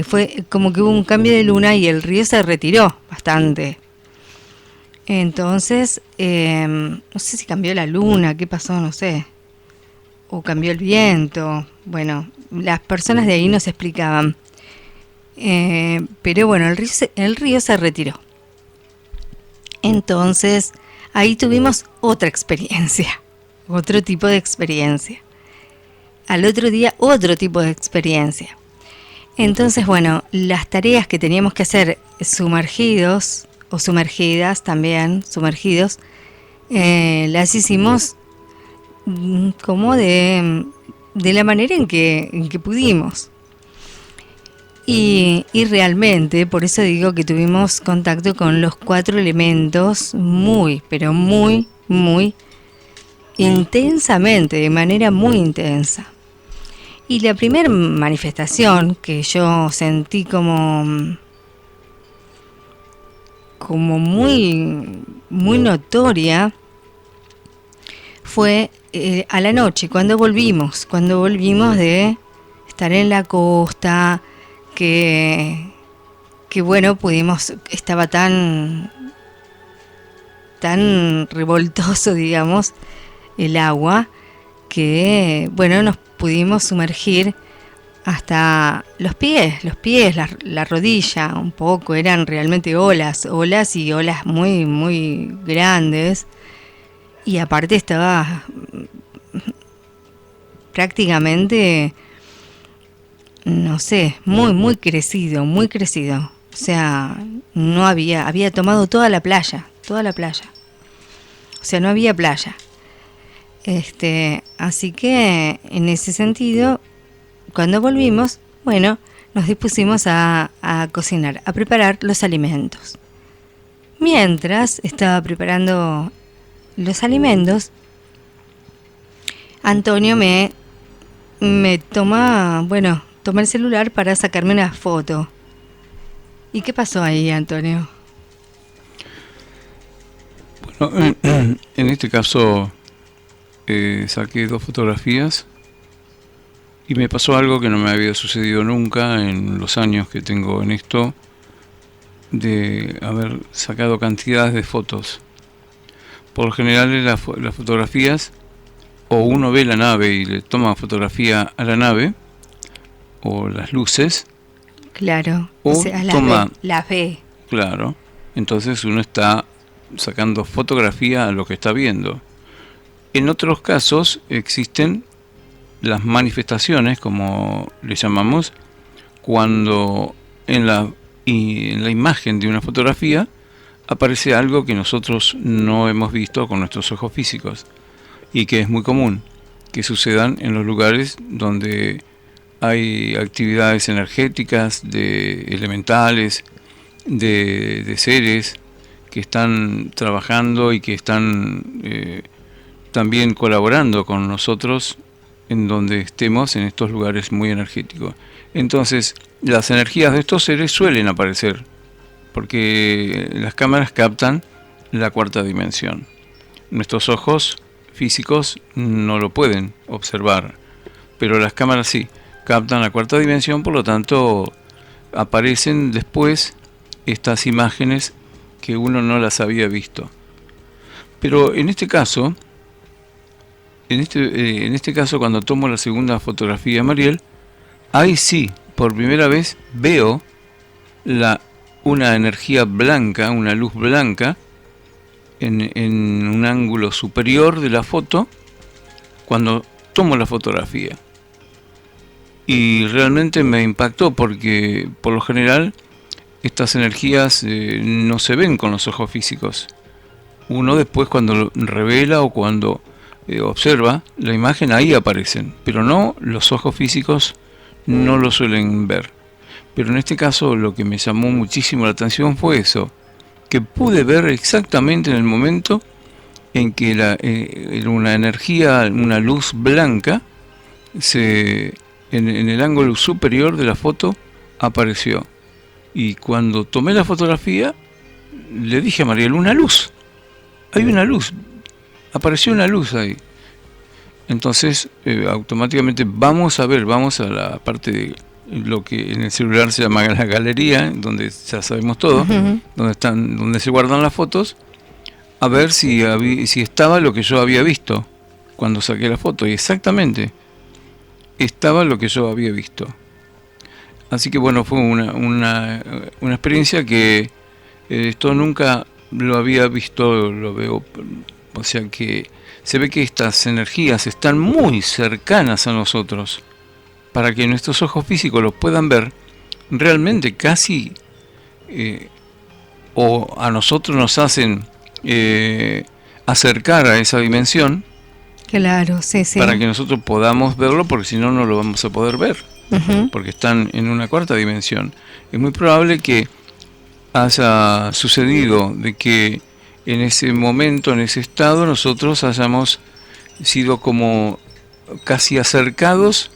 fue como que hubo un cambio de luna y el río se retiró bastante. Entonces, no sé si cambió la luna, qué pasó, no sé. O cambió el viento. Bueno, las personas de ahí nos explicaban. Pero bueno, el río se retiró. Entonces, ahí tuvimos otra experiencia. Otro tipo de experiencia. Al otro día, otro tipo de experiencia. Entonces, bueno, las tareas que teníamos que hacer sumergidos o sumergidas también, sumergidos, las hicimos como de la manera en que pudimos. Y realmente, por eso digo que tuvimos contacto con los 4 elementos pero muy intensamente, de manera muy intensa. Y la primera manifestación que yo sentí como muy notoria fue a la noche, cuando volvimos de estar en la costa, que bueno, estaba tan revoltoso, digamos, el agua, que bueno, nos pudimos sumergir hasta los pies, la rodilla, un poco, eran realmente olas y olas muy grandes, y aparte estaba prácticamente no sé, muy crecido, muy crecido. O sea, no había tomado toda la playa. O sea, no había playa. Así que en ese sentido, cuando volvimos, bueno, nos dispusimos a cocinar, a preparar los alimentos. Mientras estaba preparando los alimentos, Antonio me toma el celular para sacarme una foto. ¿Y qué pasó ahí, Antonio? Bueno, en este caso saqué 2 fotografías y me pasó algo que no me había sucedido nunca en los años que tengo en esto, de haber sacado cantidades de fotos. Por lo general las fotografías, o uno ve la nave y le toma fotografía a la nave o las luces. Claro, o sea, las ve. Claro, entonces uno está sacando fotografía a lo que está viendo. En otros casos existen las manifestaciones, como le llamamos, cuando en la imagen de una fotografía aparece algo que nosotros no hemos visto con nuestros ojos físicos y que es muy común que sucedan en los lugares donde hay actividades energéticas, de elementales, de seres que están trabajando y que están también colaborando con nosotros en donde estemos en estos lugares muy energéticos. Entonces, las energías de estos seres suelen aparecer porque las cámaras captan la 4ª dimensión. Nuestros ojos físicos no lo pueden observar, pero las cámaras sí captan la 4ª dimensión, por lo tanto aparecen después estas imágenes que uno no las había visto. Pero en este caso, cuando tomo la segunda fotografía, Mariel, ahí sí, por primera vez veo una energía blanca, una luz blanca, en un ángulo superior de la foto, cuando tomo la fotografía. Y realmente me impactó porque, por lo general, estas energías no se ven con los ojos físicos. Uno después, cuando lo revela o cuando observa la imagen, ahí aparecen, pero no, los ojos físicos no lo suelen ver. Pero en este caso lo que me llamó muchísimo la atención fue eso, que pude ver exactamente en el momento en que una energía, una luz blanca, en el ángulo superior de la foto apareció. Y cuando tomé la fotografía, le dije a Mariel, una luz, hay una luz, apareció una luz ahí. Entonces automáticamente vamos a la parte de lo que en el celular se llama la galería, donde ya sabemos todo, donde se guardan las fotos, a ver si estaba lo que yo había visto cuando saqué la foto. Y exactamente estaba lo que yo había visto. Así que bueno, fue una experiencia que esto nunca lo había visto, lo veo. O sea que se ve que estas energías están muy cercanas a nosotros. Para que nuestros ojos físicos los puedan ver, realmente casi o a nosotros nos hacen acercar a esa dimensión. Claro, sí. Para que nosotros podamos verlo, porque si no, no lo vamos a poder ver. Porque están en una 4ª dimensión. Es muy probable que haya sucedido de que en ese momento, en ese estado, nosotros hayamos sido como casi acercados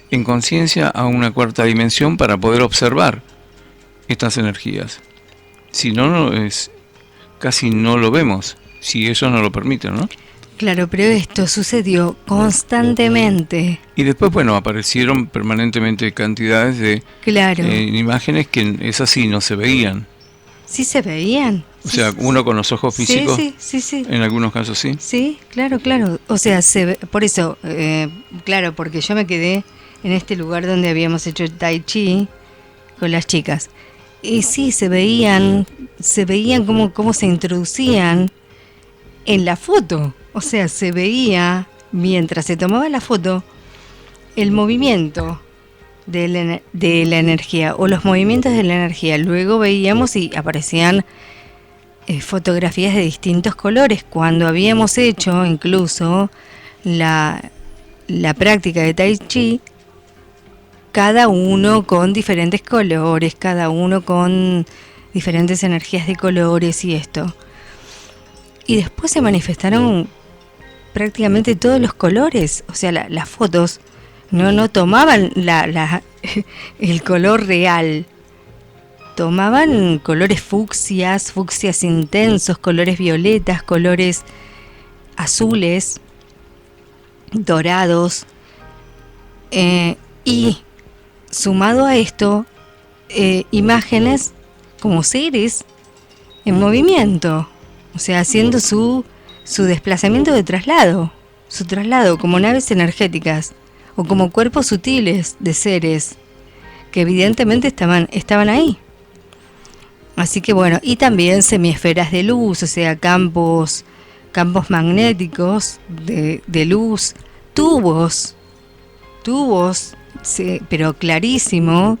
en conciencia a una 4ª dimensión para poder observar estas energías. Si no, casi no lo vemos, si ellos no lo permiten, ¿no? Claro, pero esto sucedió constantemente. Y después, bueno, aparecieron permanentemente cantidades de imágenes que es así, no se veían. Sí se veían. O sea, uno con los ojos físicos, sí. En algunos casos sí. Sí, claro. O sea, por eso, claro, porque yo me quedé en este lugar donde habíamos hecho Tai Chi con las chicas. Y sí, se veían cómo se introducían en la foto. O sea, se veía, mientras se tomaba la foto, el movimiento de la energía o los movimientos de la energía. Luego veíamos y aparecían fotografías de distintos colores. Cuando habíamos hecho incluso la práctica de Tai Chi, cada uno con diferentes colores, cada uno con diferentes energías de colores y esto. Y después se manifestaron prácticamente todos los colores, o sea, las fotos no tomaban el color real, tomaban colores fucsias intensos, colores violetas, colores azules, dorados, y sumado a esto, imágenes como seres en movimiento, o sea, haciendo su desplazamiento de traslado, su traslado como naves energéticas o como cuerpos sutiles de seres que evidentemente estaban ahí. Así que bueno, y también semiesferas de luz, o sea, campos magnéticos de luz, tubos, pero clarísimo,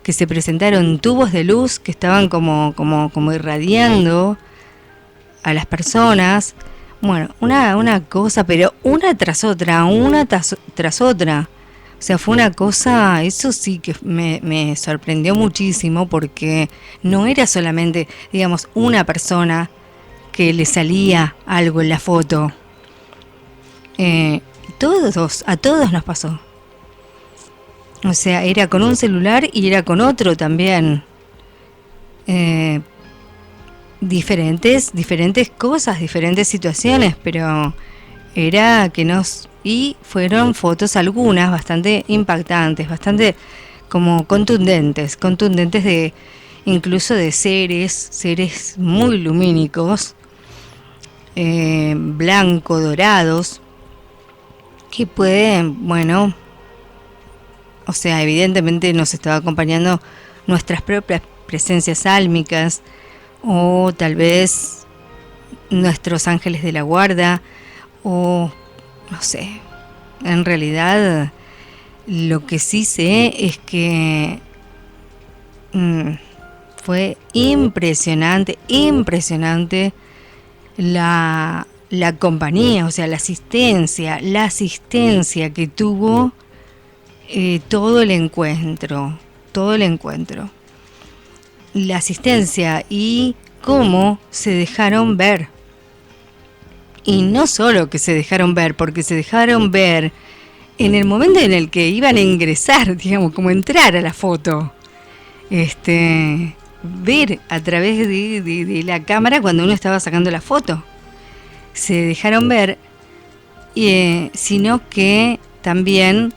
que se presentaron tubos de luz que estaban como irradiando a las personas. Bueno, una cosa, pero una tras otra. O sea, fue una cosa, eso sí que me sorprendió muchísimo, porque no era solamente, digamos, una persona que le salía algo en la foto. A todos nos pasó. O sea, era con un celular y era con otro también. Diferentes cosas, diferentes situaciones, pero era que y fueron fotos algunas bastante impactantes, bastante como contundentes de incluso de seres muy lumínicos, blanco, dorados, que pueden, bueno, o sea, evidentemente nos estaba acompañando nuestras propias presencias álmicas, o tal vez nuestros ángeles de la guarda, o no sé. En realidad, lo que sí sé es que fue impresionante la compañía, o sea, la asistencia que tuvo todo el encuentro. La asistencia y cómo se dejaron ver. Y no solo que se dejaron ver, porque se dejaron ver en el momento en el que iban a ingresar, digamos, como entrar a la foto. Ver a través de la cámara cuando uno estaba sacando la foto. Se dejaron ver, sino que también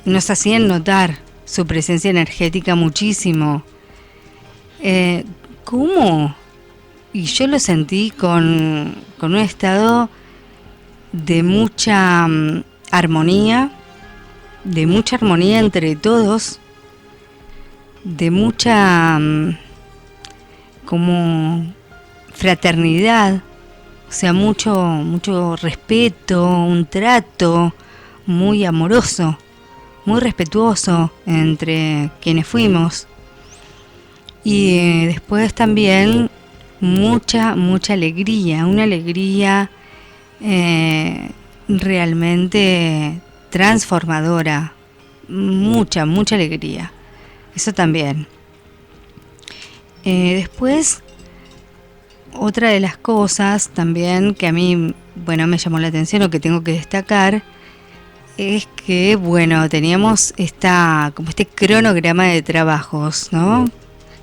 nos hacían notar su presencia energética muchísimo. ¿Cómo? Y yo lo sentí con un estado de mucha armonía entre todos, de mucha como fraternidad, o sea, mucho respeto, un trato muy amoroso, muy respetuoso entre quienes fuimos. Y después también mucha alegría, una alegría realmente transformadora, mucha alegría, eso también. Después, otra de las cosas también que a mí, bueno, me llamó la atención, o que tengo que destacar, es que, bueno, teníamos como este cronograma de trabajos, ¿no?,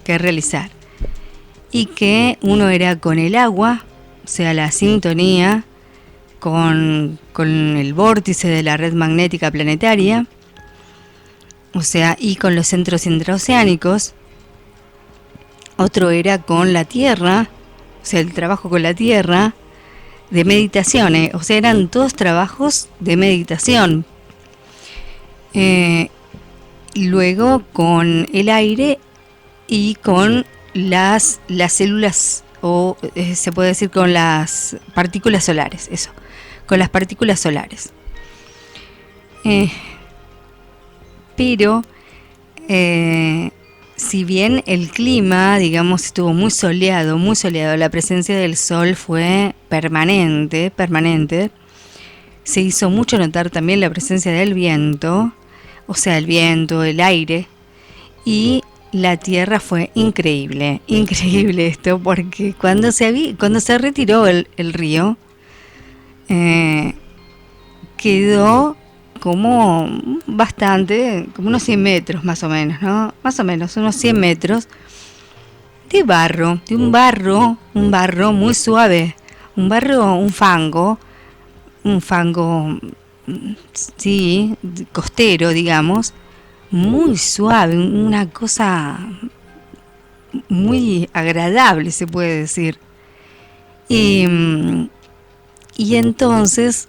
que realizar. Y que uno era con el agua, o sea, la sintonía con el vórtice de la red magnética planetaria, o sea, y con los centros intraoceánicos. Otro era con la Tierra, o sea, el trabajo con la Tierra, de meditación, o sea, eran todos trabajos de meditación. Luego con el aire y con las células, o se puede decir con las partículas solares, eso, con las partículas solares. pero si bien el clima, digamos, estuvo muy soleado, la presencia del sol fue permanente, se hizo mucho notar también la presencia del viento, o sea, el viento, el aire, y la tierra fue increíble esto, porque cuando se retiró el río, quedó como bastante, como unos 100 metros más o menos, ¿no? Más o menos, unos 100 metros de barro, un barro muy suave, un fango, sí, costero, digamos, muy suave, una cosa muy agradable, se puede decir. Y entonces,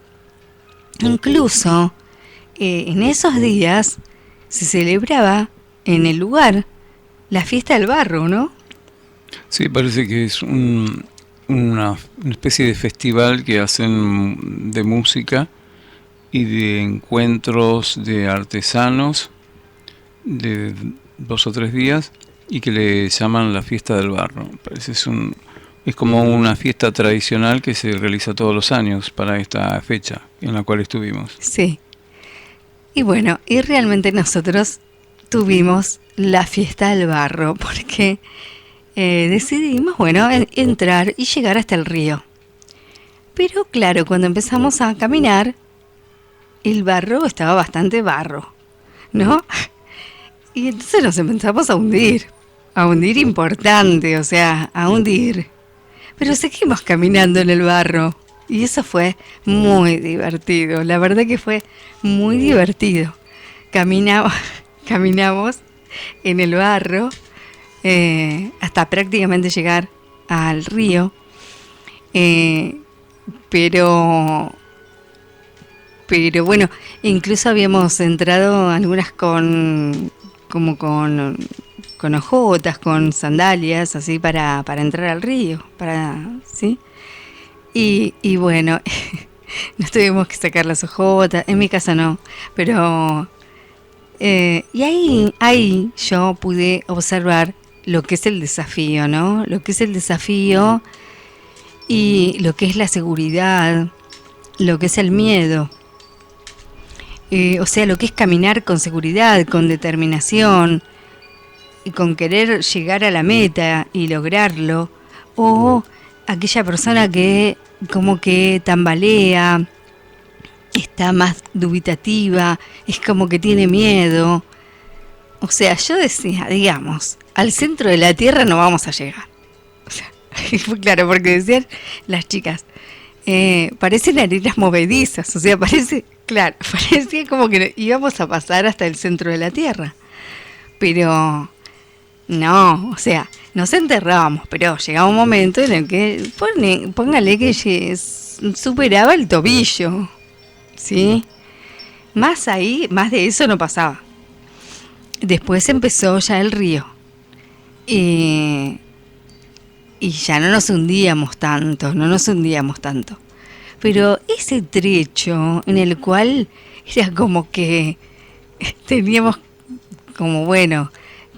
incluso en esos días se celebraba en el lugar la fiesta del barro, ¿no? Sí, parece que es una especie de festival que hacen de música y de encuentros de artesanos de 2 o 3 días y que le llaman la fiesta del barro. Parece es como una fiesta tradicional que se realiza todos los años para esta fecha en la cual estuvimos. Sí. Y bueno, y realmente nosotros tuvimos la fiesta del barro porque decidimos, bueno, entrar y llegar hasta el río. Pero claro, cuando empezamos a caminar, el barro estaba bastante barro, ¿no? Y entonces nos empezamos a hundir importante, o sea, a hundir. Pero seguimos caminando en el barro y eso fue muy divertido, la verdad que fue muy divertido. Caminamos en el barro hasta prácticamente llegar al río, pero bueno, incluso habíamos entrado algunas con hojotas, con sandalias, así para entrar al río, ¿sí? Y bueno, nos tuvimos que sacar las hojotas, en mi casa no, pero y ahí yo pude observar lo que es el desafío, ¿no? Lo que es el desafío y lo que es la seguridad, lo que es el miedo. O sea, lo que es caminar con seguridad, con determinación y con querer llegar a la meta y lograrlo, o aquella persona que como que tambalea, está más dubitativa, es como que tiene miedo. O sea, yo decía, digamos, al centro de la tierra no vamos a llegar. O sea, fue claro, porque decían las chicas, parecen arenas movedizas, o sea, parecía como que íbamos a pasar hasta el centro de la tierra. Pero no, o sea, nos enterrábamos, pero llegaba un momento en el que, póngale que superaba el tobillo, ¿sí? Más de eso no pasaba. Después empezó ya el río. Y ya no nos hundíamos tanto. Pero ese trecho en el cual era como que teníamos como, bueno,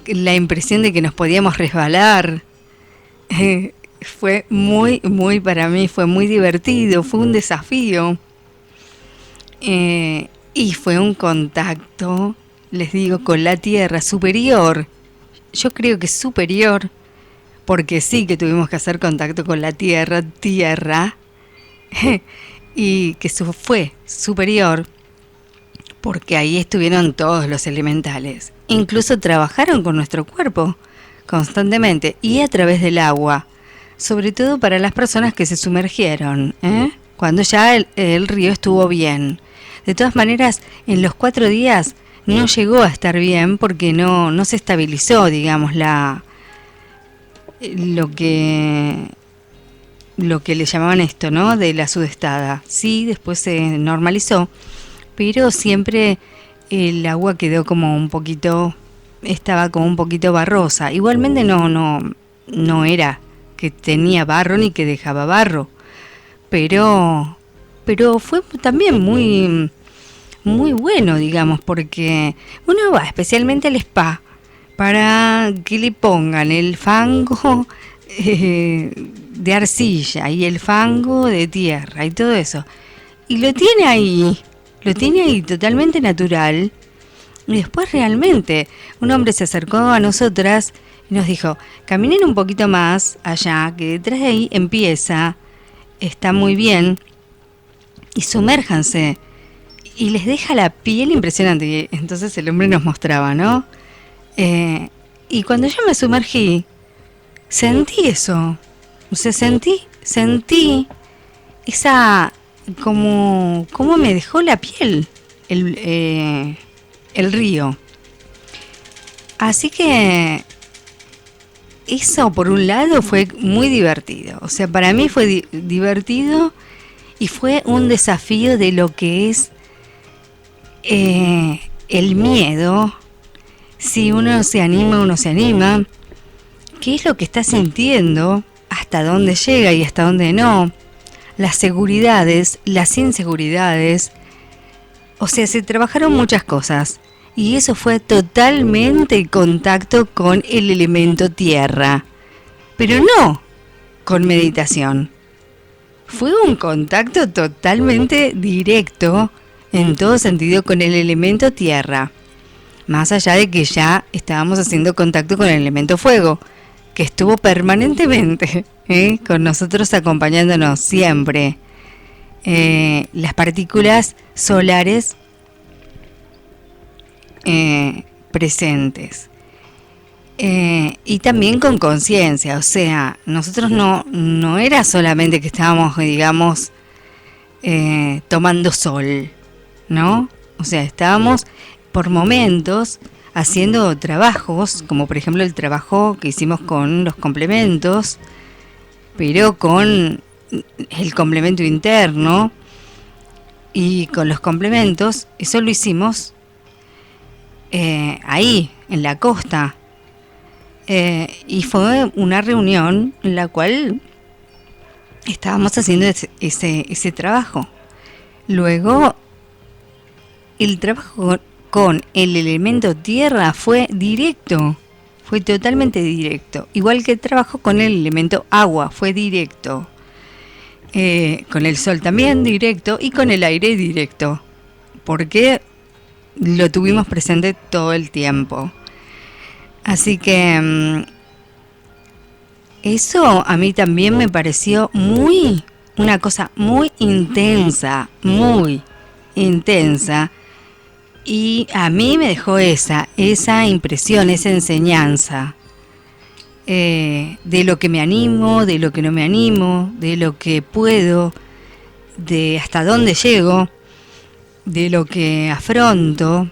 la impresión de que nos podíamos resbalar, fue para mí fue muy divertido, fue un desafío. Y fue un contacto, les digo, con la tierra superior. Yo creo que superior, porque sí que tuvimos que hacer contacto con la tierra, y que fue superior, porque ahí estuvieron todos los elementales. Incluso trabajaron con nuestro cuerpo constantemente y a través del agua, sobre todo para las personas que se sumergieron, cuando ya el río estuvo bien. De todas maneras, en los 4 días no llegó a estar bien porque no se estabilizó, digamos, lo que le llamaban esto, ¿no? De la sudestada. Sí, después se normalizó, pero siempre el agua quedó estaba como un poquito barrosa. Igualmente no era que tenía barro ni que dejaba barro, pero fue también muy muy bueno, digamos, porque uno va especialmente al spa para que le pongan el fango de arcilla y el fango de tierra y todo eso. Y lo tiene ahí totalmente natural. Y después realmente un hombre se acercó a nosotras y nos dijo, caminen un poquito más allá, que detrás de ahí empieza, está muy bien, y sumérjanse. Y les deja la piel impresionante. Y entonces el hombre nos mostraba, ¿no? Y cuando yo me sumergí, sentí eso. O sea, sentí esa, como me dejó la piel el río. Así que eso por un lado fue muy divertido. O sea, para mí fue divertido y fue un desafío de lo que es el miedo. Si uno se anima, qué es lo que está sintiendo, hasta dónde llega y hasta dónde no, las seguridades, las inseguridades. O sea, se trabajaron muchas cosas y eso fue totalmente contacto con el elemento tierra, pero no con meditación. Fue un contacto totalmente directo en todo sentido con el elemento tierra, más allá de que ya estábamos haciendo contacto con el elemento fuego, que estuvo permanentemente con nosotros acompañándonos siempre. Las partículas solares presentes. Y también con conciencia, o sea, nosotros no era solamente que estábamos, digamos, tomando sol, ¿no? O sea, estábamos por momentos haciendo trabajos, como por ejemplo el trabajo que hicimos con los complementos, pero con el complemento interno y con los complementos, eso lo hicimos ahí, en la costa. Y fue una reunión en la cual estábamos haciendo ese trabajo. Luego, el trabajo con el elemento tierra fue directo, fue totalmente directo. Igual que el trabajo con el elemento agua fue directo. Con el sol también directo y con el aire directo, porque lo tuvimos presente todo el tiempo. Así que eso a mí también me pareció una cosa muy intensa, y a mí me dejó esa impresión, esa enseñanza de lo que me animo, de lo que no me animo, de lo que puedo, de hasta dónde llego, de lo que afronto,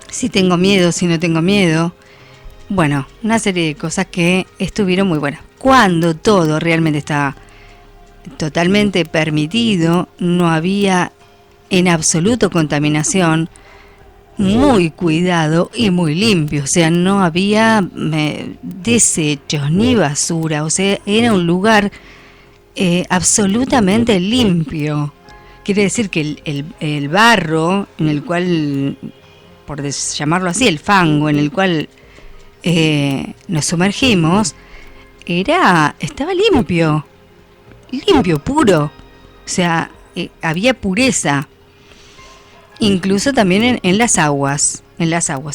si tengo miedo, si no tengo miedo. Bueno, una serie de cosas que estuvieron muy buenas. Cuando todo realmente estaba totalmente permitido, no había en absoluto contaminación, muy cuidado y muy limpio. O sea, no había desechos ni basura. O sea, era un lugar absolutamente limpio. Quiere decir que el barro en el cual, por llamarlo así, el fango en el cual nos sumergimos, estaba limpio, puro. O sea, había pureza. Incluso también en las aguas,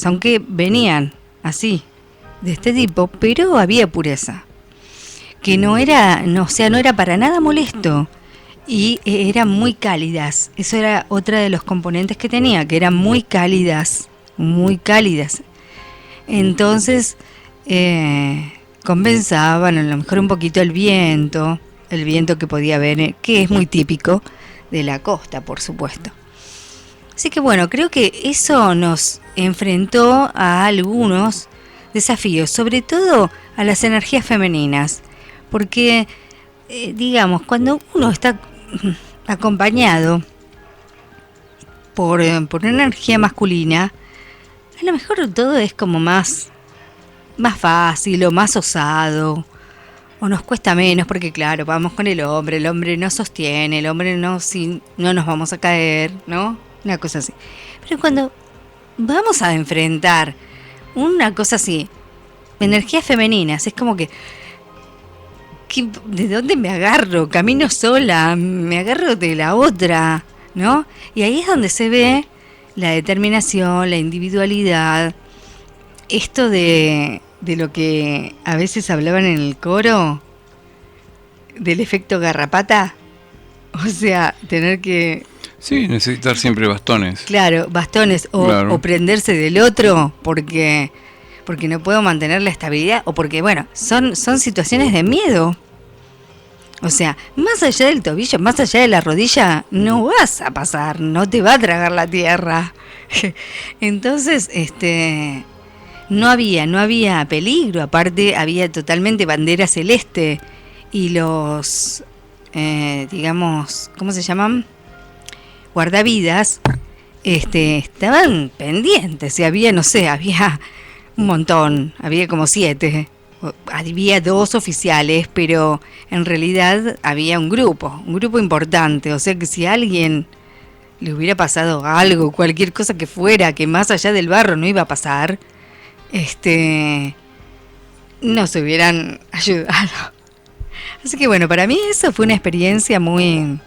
aunque venían así, de este tipo, pero había pureza. Que no era para nada molesto. Y eran muy cálidas. Eso era otra de los componentes que tenía, que eran muy cálidas. Entonces compensaban a lo mejor un poquito el viento que podía haber, que es muy típico de la costa, por supuesto. Así que bueno, creo que eso nos enfrentó a algunos desafíos, sobre todo a las energías femeninas, porque digamos, cuando uno está acompañado por una energía masculina, a lo mejor todo es como más fácil o más osado, o nos cuesta menos, porque claro, vamos con el hombre nos sostiene, el hombre no nos vamos a caer, ¿no? una cosa así. Pero cuando vamos a enfrentar una cosa así, energías femeninas, es como que ¿de dónde me agarro? Camino sola, me agarro de la otra, ¿no? Y ahí es donde se ve la determinación, la individualidad, esto de lo que a veces hablaban en el coro, del efecto garrapata, o sea, tener que... Sí, necesitar siempre bastones. Claro, bastones, o prenderse del otro, porque no puedo mantener la estabilidad, o porque, bueno, son situaciones de miedo. O sea, más allá del tobillo, más allá de la rodilla, no vas a pasar, no te va a tragar la tierra. Entonces, no había peligro, aparte había totalmente bandera celeste y los, digamos, ¿cómo se llaman? Guardavidas, estaban pendientes, y había, no sé, había un montón, había como 7. Había 2 oficiales, pero en realidad había un grupo importante, o sea que si a alguien le hubiera pasado algo, cualquier cosa que fuera, que más allá del barro no iba a pasar, nos hubieran ayudado. Así que bueno, para mí eso fue una experiencia muy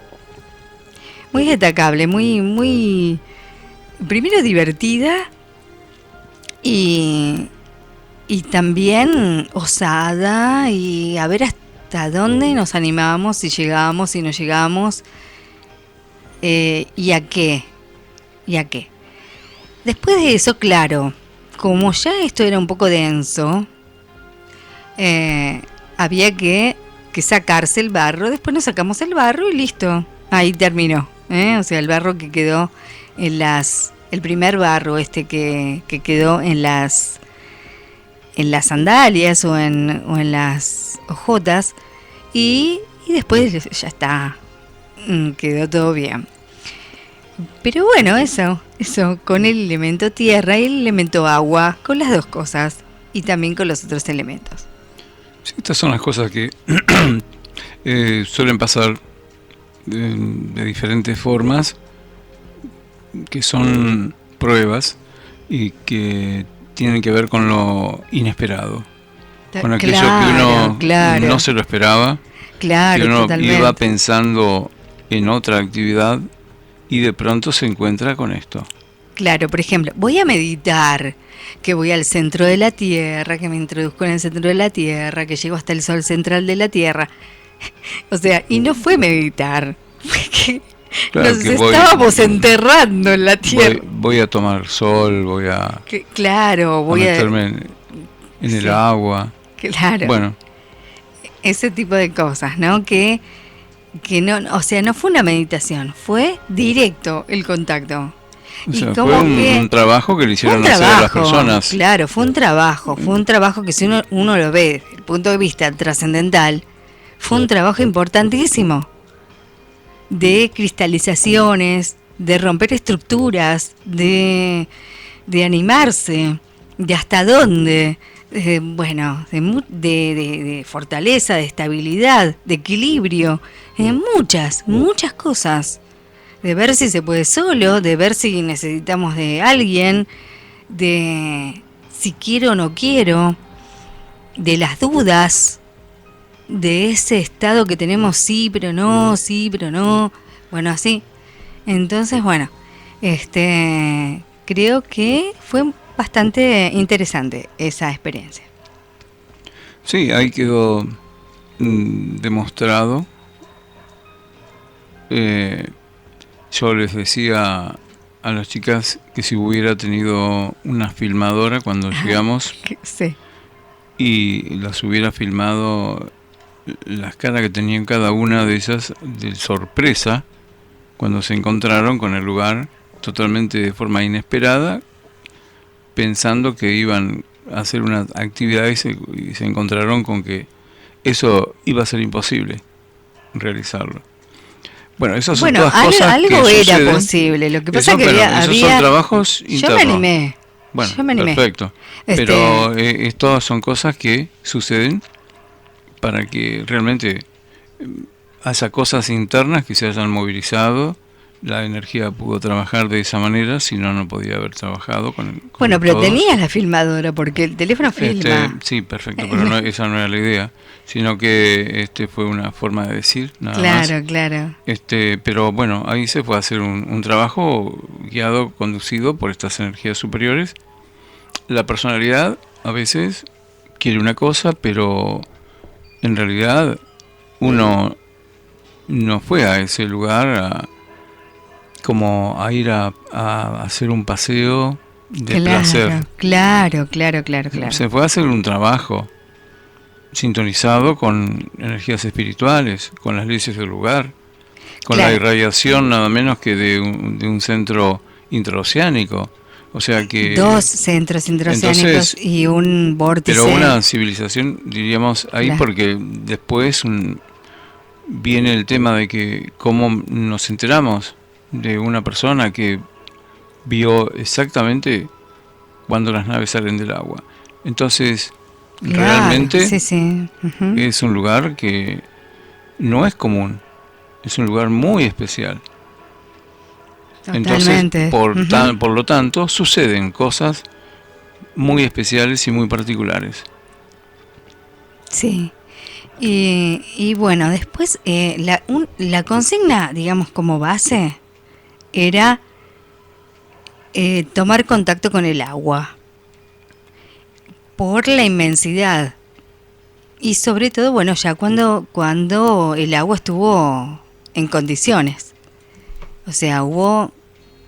destacable, muy primero divertida y también osada, y a ver hasta dónde nos animábamos, si llegábamos, si no llegábamos, y a qué. Después de eso, claro, como ya esto era un poco denso, había que sacarse el barro. Después nos sacamos el barro y listo, ahí terminó, o sea, el barro que quedó en el primer barro que quedó en las sandalias o en las ojotas, y después ya está, quedó todo bien. Pero bueno, eso con el elemento tierra y el elemento agua, con las dos cosas, y también con los otros elementos. Sí, estas son las cosas que suelen pasar de diferentes formas, que son pruebas y que tienen que ver con lo inesperado, con aquello que uno no se lo esperaba, que uno totalmente iba pensando en otra actividad y de pronto se encuentra con esto. Claro, por ejemplo, voy a meditar, que voy al centro de la Tierra, que me introduzco en el centro de la Tierra, que llego hasta el sol central de la Tierra. O sea, y no fue meditar, fue que claro, nos que estábamos enterrando en la Tierra. Voy a tomar sol, voy a meterme en el agua. Claro. Bueno, ese tipo de cosas, ¿no? Que no, o sea, no fue una meditación, fue directo el contacto. O sea, fue un trabajo que le hicieron hacer a las personas. Claro, fue un trabajo que si uno lo ve desde el punto de vista trascendental, fue un trabajo importantísimo, de cristalizaciones, de romper estructuras, de animarse, de hasta dónde, de fortaleza, de estabilidad, de equilibrio, muchas cosas. De ver si se puede solo, de ver si necesitamos de alguien, de si quiero o no quiero, de las dudas, de ese estado que tenemos sí, pero no, bueno, así. Entonces, bueno, creo que fue bastante interesante esa experiencia. Sí, ahí quedó demostrado. Yo les decía a las chicas que si hubiera tenido una filmadora cuando llegamos, sí, y las hubiera filmado las caras que tenían cada una de ellas de sorpresa cuando se encontraron con el lugar totalmente de forma inesperada, pensando que iban a hacer una actividad y se encontraron con que eso iba a ser imposible realizarlo. Bueno, esas son todas cosas algo que era suceden. Posible. Lo que pasa es que esos son trabajos internos. Yo me animé. Bueno, yo me animé. Perfecto. Pero todas son cosas que suceden para que realmente haya cosas internas que se hayan movilizado la energía pudo trabajar de esa manera, si no, no podía haber trabajado con Bueno, pero todos. tenías la filmadora, porque el teléfono filma. Sí, perfecto, pero no, esa no era la idea, sino que fue una forma de decir, nada más. Claro, claro. Pero bueno, ahí se fue a hacer un trabajo guiado, conducido por estas energías superiores. La personalidad a veces quiere una cosa, pero en realidad uno no fue a ese lugar como a ir a hacer un paseo de placer. Claro. Se fue a hacer un trabajo sintonizado con energías espirituales, con las leyes del lugar, con la irradiación nada menos que de un centro intraoceánico. O sea que 2 centros intraoceánicos y un vórtice. Pero una civilización, diríamos, ahí, porque después viene el tema de que cómo nos enteramos de una persona que vio exactamente cuando las naves salen del agua. Entonces, realmente es un lugar que no es común, es un lugar muy especial. Totalmente. Entonces, por lo tanto, suceden cosas muy especiales y muy particulares. Sí. Y bueno, después la consigna, digamos, como base, era tomar contacto con el agua por la inmensidad y sobre todo, bueno, ya cuando el agua estuvo en condiciones, o sea, hubo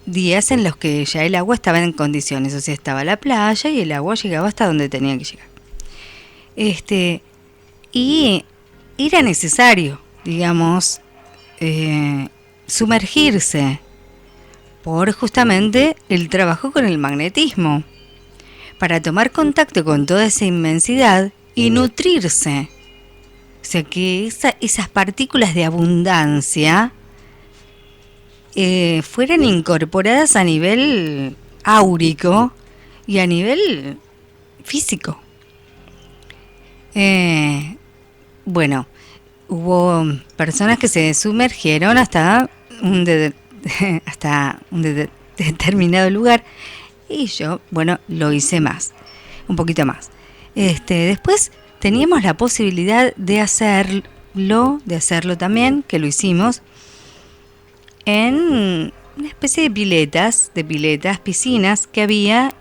días en los que ya el agua estaba en condiciones, o sea, estaba la playa y el agua llegaba hasta donde tenía que llegar. Y era necesario, digamos, sumergirse por justamente el trabajo con el magnetismo, para tomar contacto con toda esa inmensidad y nutrirse. O sea, que esas partículas de abundancia fueran incorporadas a nivel áurico y a nivel físico. Bueno, hubo personas que se sumergieron hasta un determinado lugar y yo, bueno, lo hice un poquito más. Después teníamos la posibilidad de hacerlo también, que lo hicimos, en una especie de piletas, piscinas que había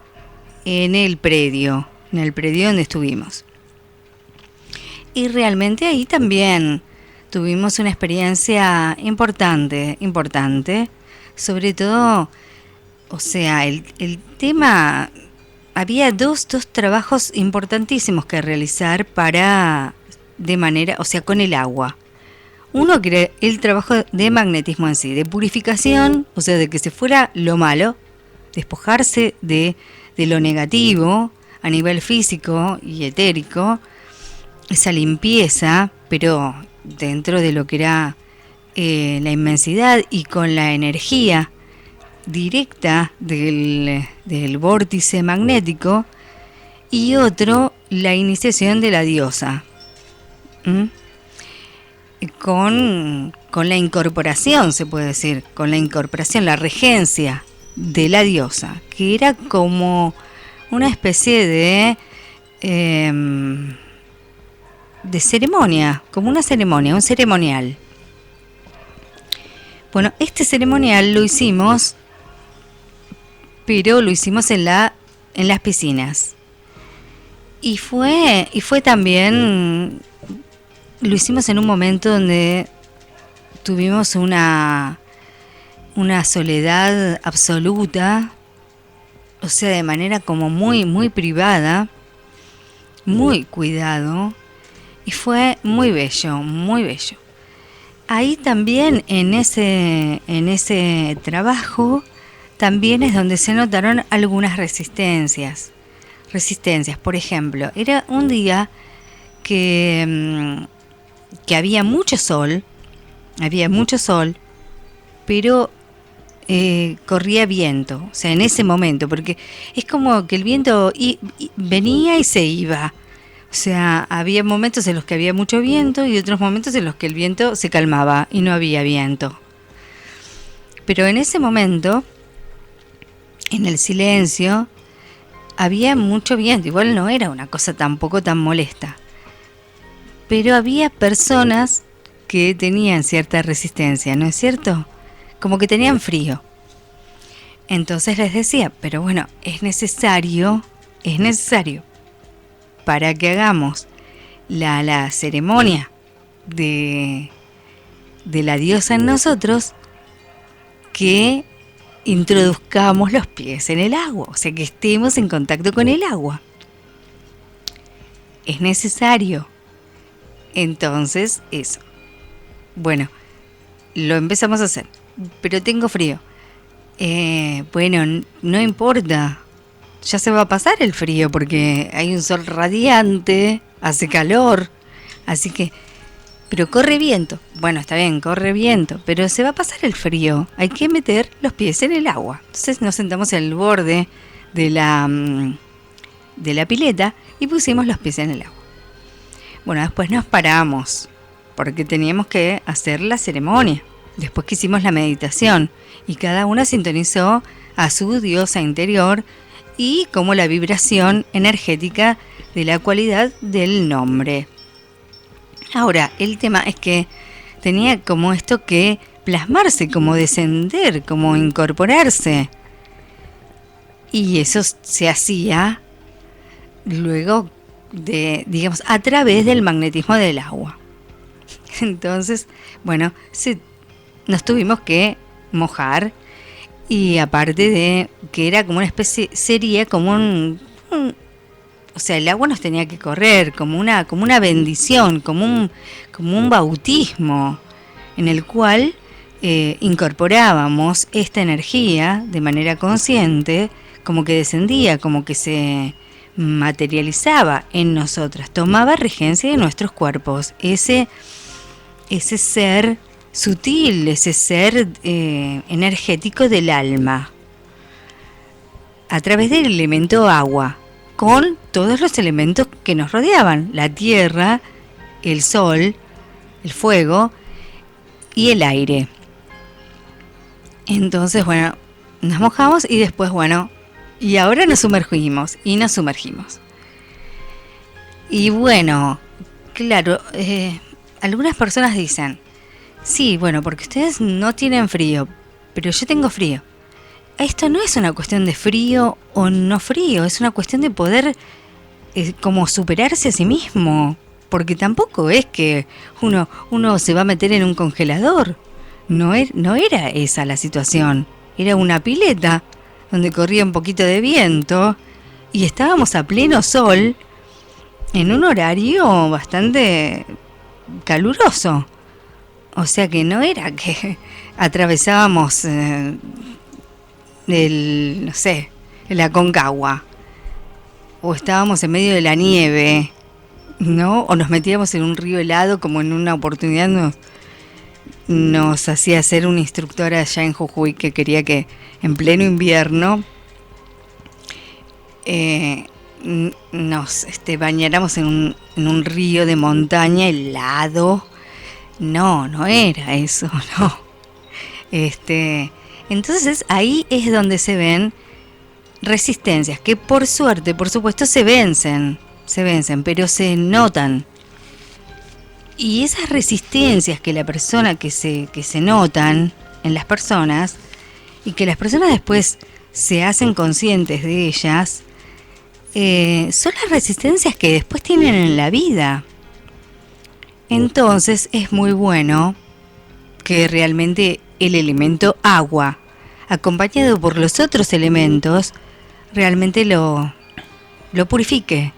en el predio donde estuvimos. Y realmente ahí también tuvimos una experiencia importante, sobre todo, o sea, el tema, había dos trabajos importantísimos que realizar con el agua. Uno que era el trabajo de magnetismo en sí, de purificación, o sea, de que se fuera lo malo, despojarse de lo negativo a nivel físico y etérico, esa limpieza, pero dentro de lo que era la inmensidad y con la energía directa del vórtice magnético, y otro, la iniciación de la diosa, con la incorporación, se puede decir, con la incorporación, la regencia de la diosa, que era como una especie de ceremonia, como una ceremonia, un ceremonial. Bueno, este ceremonial lo hicimos, pero lo hicimos en las piscinas. Y fue también, lo hicimos en un momento donde tuvimos una soledad absoluta, o sea, de manera como muy, muy privada, muy cuidado, y fue muy bello, muy bello. Ahí también, en ese trabajo, también es donde se notaron algunas resistencias. Por ejemplo, era un día que había mucho sol, pero corría viento, o sea, en ese momento, porque es como que el viento venía y se iba. O sea, había momentos en los que había mucho viento y otros momentos en los que el viento se calmaba y no había viento. Pero en ese momento, en el silencio, había mucho viento. Igual no era una cosa tampoco tan molesta. Pero había personas que tenían cierta resistencia, ¿no es cierto? Como que tenían frío. Entonces les decía, pero bueno, es necesario para que hagamos la ceremonia de la diosa en nosotros, que introduzcamos los pies en el agua, o sea, que estemos en contacto con el agua. Es necesario. Entonces, eso. Bueno, lo empezamos a hacer, pero tengo frío. Bueno, no importa, ya se va a pasar el frío porque hay un sol radiante, hace calor, así que... Pero corre viento. Bueno, está bien, corre viento, pero se va a pasar el frío. Hay que meter los pies en el agua. Entonces nos sentamos en el borde de la pileta y pusimos los pies en el agua. Bueno, después nos paramos porque teníamos que hacer la ceremonia. Después que hicimos la meditación y cada una sintonizó a su diosa interior y como la vibración energética de la cualidad del nombre. Ahora, el tema es que tenía como esto que plasmarse, como descender, como incorporarse. Y eso se hacía luego digamos, a través del magnetismo del agua. Entonces, bueno, nos tuvimos que mojar y aparte de que era como una especie, sería como o sea, el agua nos tenía que correr como una bendición, como un bautismo en el cual incorporábamos esta energía de manera consciente, como que descendía, como que se materializaba en nosotras, tomaba regencia de nuestros cuerpos, ese ser sutil, ese ser energético del alma, a través del elemento agua, con todos los elementos que nos rodeaban, la tierra, el sol, el fuego y el aire. Entonces, bueno, nos mojamos y después, bueno, y ahora nos sumergimos. Y bueno, claro, algunas personas dicen, sí, bueno, porque ustedes no tienen frío, pero yo tengo frío. Esto no es una cuestión de frío o no frío, es una cuestión de poder como superarse a sí mismo, porque tampoco es que uno se va a meter en un congelador, no era esa la situación, era una pileta donde corría un poquito de viento y estábamos a pleno sol en un horario bastante caluroso, o sea que no era que atravesábamos la Aconcagua, o estábamos en medio de la nieve, ¿no? O nos metíamos en un río helado, como en una oportunidad nos hacía hacer una instructora allá en Jujuy que quería que en pleno invierno nos bañáramos en un río de montaña helado. No era eso, no. Entonces ahí es donde se ven resistencias que por suerte, por supuesto, se vencen, pero se notan. Y esas resistencias que se notan en las personas y que las personas después se hacen conscientes de ellas, son las resistencias que después tienen en la vida. Entonces es muy bueno que realmente el elemento agua, acompañado por los otros elementos, realmente lo purifique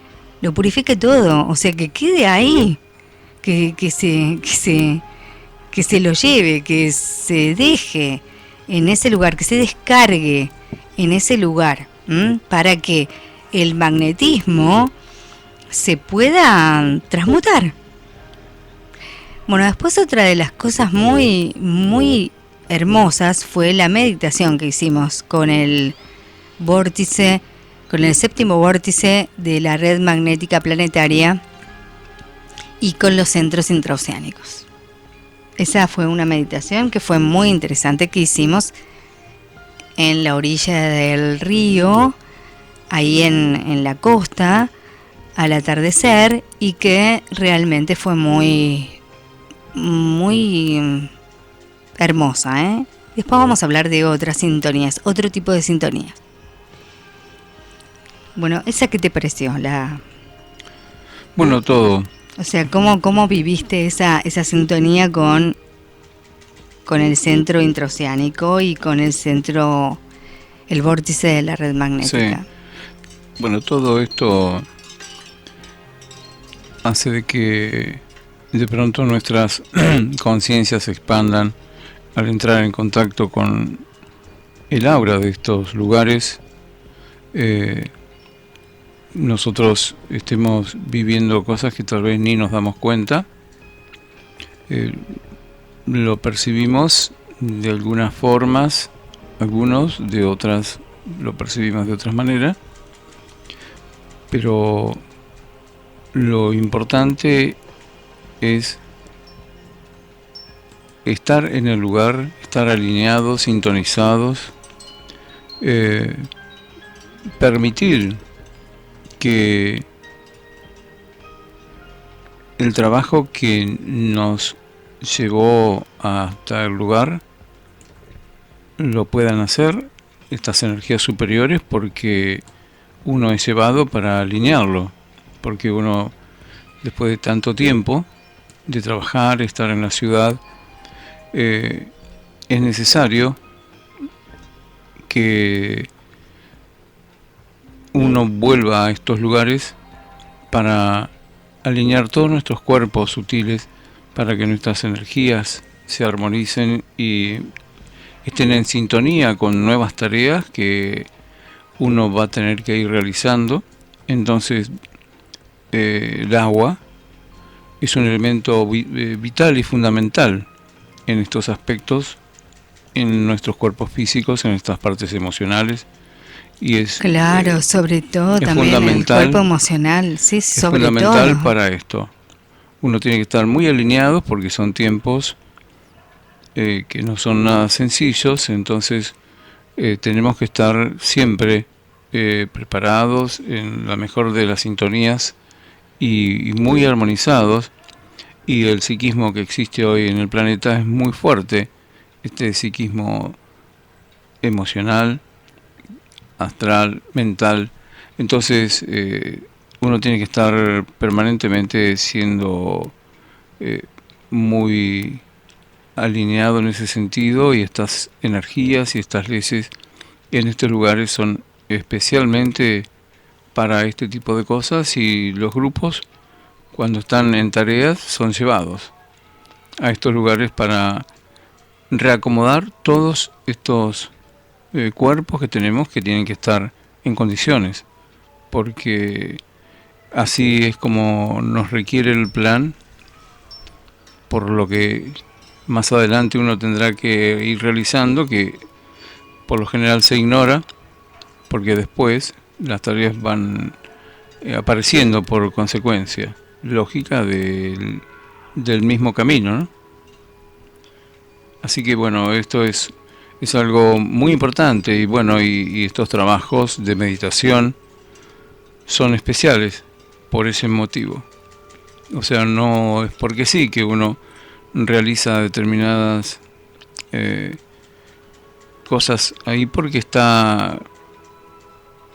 todo, o sea, que quede ahí, que se lo lleve, que se deje en ese lugar, que se descargue en ese lugar, para que el magnetismo se pueda transmutar. Bueno, después otra de las cosas muy, muy hermosas fue la meditación que hicimos con el séptimo vórtice de la red magnética planetaria y con los centros intraoceánicos. Esa fue una meditación que fue muy interesante que hicimos en la orilla del río, ahí en la costa, al atardecer, y que realmente fue muy, muy hermosa, ¿eh? Después vamos a hablar de otras sintonías, otro tipo de sintonías. Bueno, ¿esa qué te pareció? Bueno, todo. O sea, ¿cómo viviste esa sintonía con el centro intraoceánico y con el centro, el vórtice de la red magnética? Sí. Bueno, todo esto hace de que de pronto nuestras conciencias se expandan al entrar en contacto con el aura de estos lugares. Nosotros estemos viviendo cosas que tal vez ni nos damos cuenta. Lo percibimos de algunas formas, algunos de otras lo percibimos de otras maneras, pero lo importante es estar en el lugar, estar alineados, sintonizados, permitir que el trabajo que nos llevó hasta el lugar lo puedan hacer estas energías superiores, porque uno es llevado para alinearlo, porque uno, después de tanto tiempo de trabajar, estar en la ciudad, es necesario que uno vuelva a estos lugares para alinear todos nuestros cuerpos sutiles, para que nuestras energías se armonicen y estén en sintonía con nuevas tareas que uno va a tener que ir realizando. Entonces, el agua es un elemento vital y fundamental en estos aspectos, en nuestros cuerpos físicos, en estas partes emocionales. Y es, claro, sobre todo también el cuerpo emocional, sí, sobre todo. Es fundamental para esto. Uno tiene que estar muy alineado porque son tiempos que no son nada sencillos, entonces tenemos que estar siempre preparados en la mejor de las sintonías y muy armonizados. Y el psiquismo que existe hoy en el planeta es muy fuerte, este psiquismo emocional, astral, mental. Entonces uno tiene que estar permanentemente siendo muy alineado en ese sentido, y estas energías y estas leyes en estos lugares son especialmente para este tipo de cosas, y los grupos, cuando están en tareas, son llevados a estos lugares para reacomodar todos estos cuerpos que tenemos, que tienen que estar en condiciones, porque así es como nos requiere el plan, por lo que más adelante uno tendrá que ir realizando, que por lo general se ignora, porque después las tareas van apareciendo por consecuencia lógica del mismo camino, ¿no? Así que bueno, esto es algo muy importante, y bueno, y estos trabajos de meditación son especiales por ese motivo. O sea, no es porque sí que uno realiza determinadas cosas ahí, porque está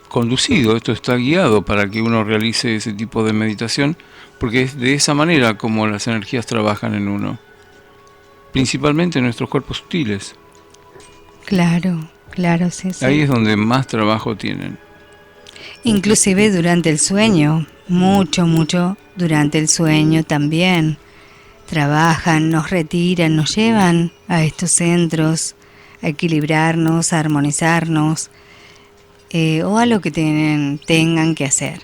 conducido, esto está guiado para que uno realice ese tipo de meditación, porque es de esa manera como las energías trabajan en uno, principalmente en nuestros cuerpos sutiles. Claro, claro, sí, sí. Ahí es donde más trabajo tienen. Inclusive durante el sueño, mucho durante el sueño también. Trabajan, nos retiran, nos llevan a estos centros, a equilibrarnos, a armonizarnos, o a lo que tengan que hacer.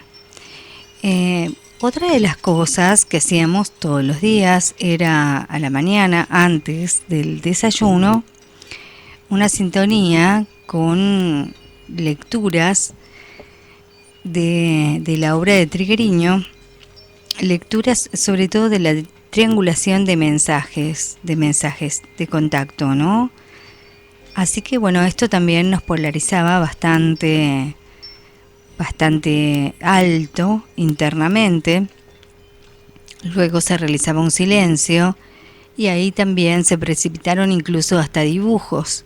Otra de las cosas que hacíamos todos los días era a la mañana, antes del desayuno, una sintonía con lecturas de la obra de Triguerio, lecturas sobre todo de la triangulación de mensajes de contacto, ¿no? Así que bueno, esto también nos polarizaba bastante alto internamente. Luego se realizaba un silencio y ahí también se precipitaron incluso hasta dibujos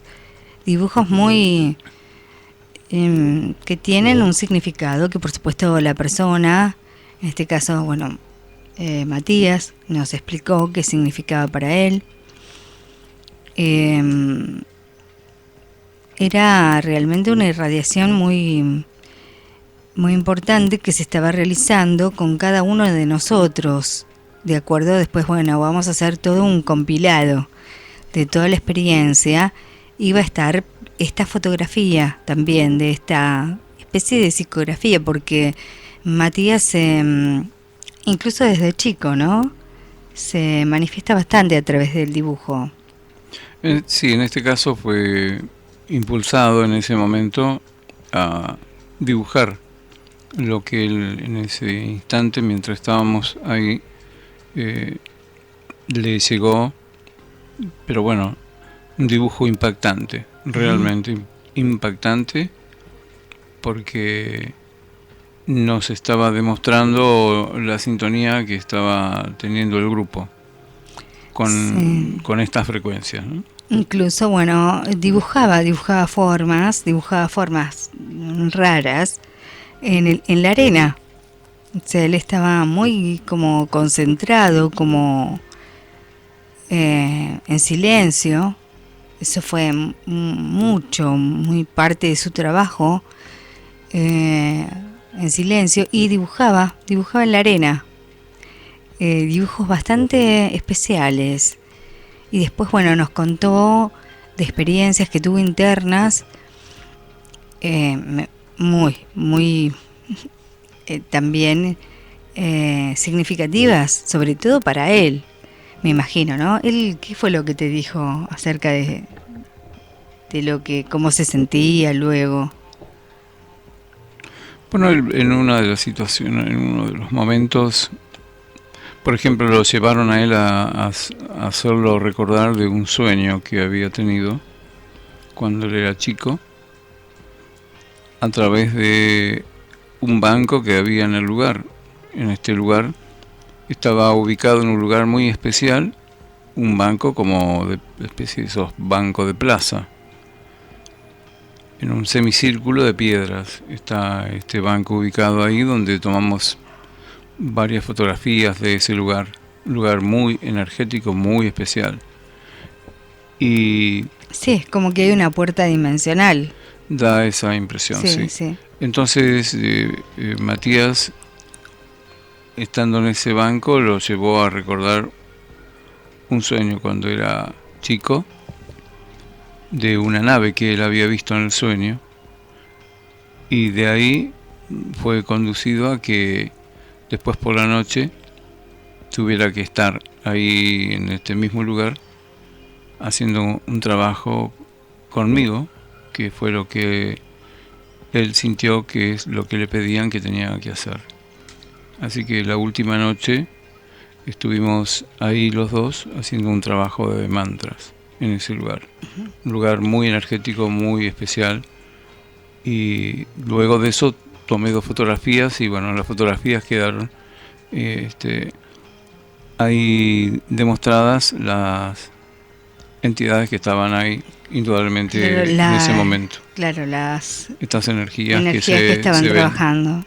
muy que tienen un significado que por supuesto la persona, en este caso, bueno, Matías, nos explicó qué significaba para él. Era realmente una irradiación muy importante que se estaba realizando con cada uno de nosotros. De acuerdo, después, bueno, vamos a hacer todo un compilado de toda la experiencia. Iba a estar esta fotografía también de esta especie de psicografía, porque Matías, incluso desde chico, ¿no?, se manifiesta bastante a través del dibujo. Sí, en este caso fue impulsado en ese momento a dibujar lo que él en ese instante, mientras estábamos ahí, le llegó, pero bueno, un dibujo impactante, realmente impactante, porque nos estaba demostrando la sintonía que estaba teniendo el grupo con estas frecuencias, ¿no? Incluso, bueno, dibujaba formas raras en la arena. O sea, él estaba muy como concentrado, como en silencio. Eso fue muy parte de su trabajo, en silencio, y dibujaba en la arena, dibujos bastante especiales. Y después, bueno, nos contó de experiencias que tuvo internas, muy también significativas, sobre todo para él, me imagino, ¿no? Él, ¿qué fue lo que te dijo acerca de cómo se sentía luego? Bueno, él, en una de las situaciones, en uno de los momentos, por ejemplo, lo llevaron a él a hacerlo recordar de un sueño que había tenido cuando él era chico, a través de un banco que había en el lugar. En este lugar estaba ubicado en un lugar muy especial, un banco como de especie de esos bancos de plaza. En un semicírculo de piedras está este banco ubicado ahí, donde tomamos varias fotografías de ese lugar, un lugar muy energético, muy especial. Y sí, es como que hay una puerta dimensional. Da esa impresión, sí. Entonces Matías, estando en ese banco, lo llevó a recordar un sueño cuando era chico, de una nave que él había visto en el sueño, y de ahí fue conducido a que después por la noche tuviera que estar ahí en este mismo lugar haciendo un trabajo conmigo, que fue lo que él sintió que es lo que le pedían que tenía que hacer. Así que la última noche estuvimos ahí los dos haciendo un trabajo de mantras en ese lugar. Un lugar muy energético, muy especial. Y luego de eso tomé 2 fotografías y bueno, las fotografías quedaron ahí demostradas las entidades que estaban ahí, indudablemente, en ese momento. Claro, estas energías que estaban trabajando.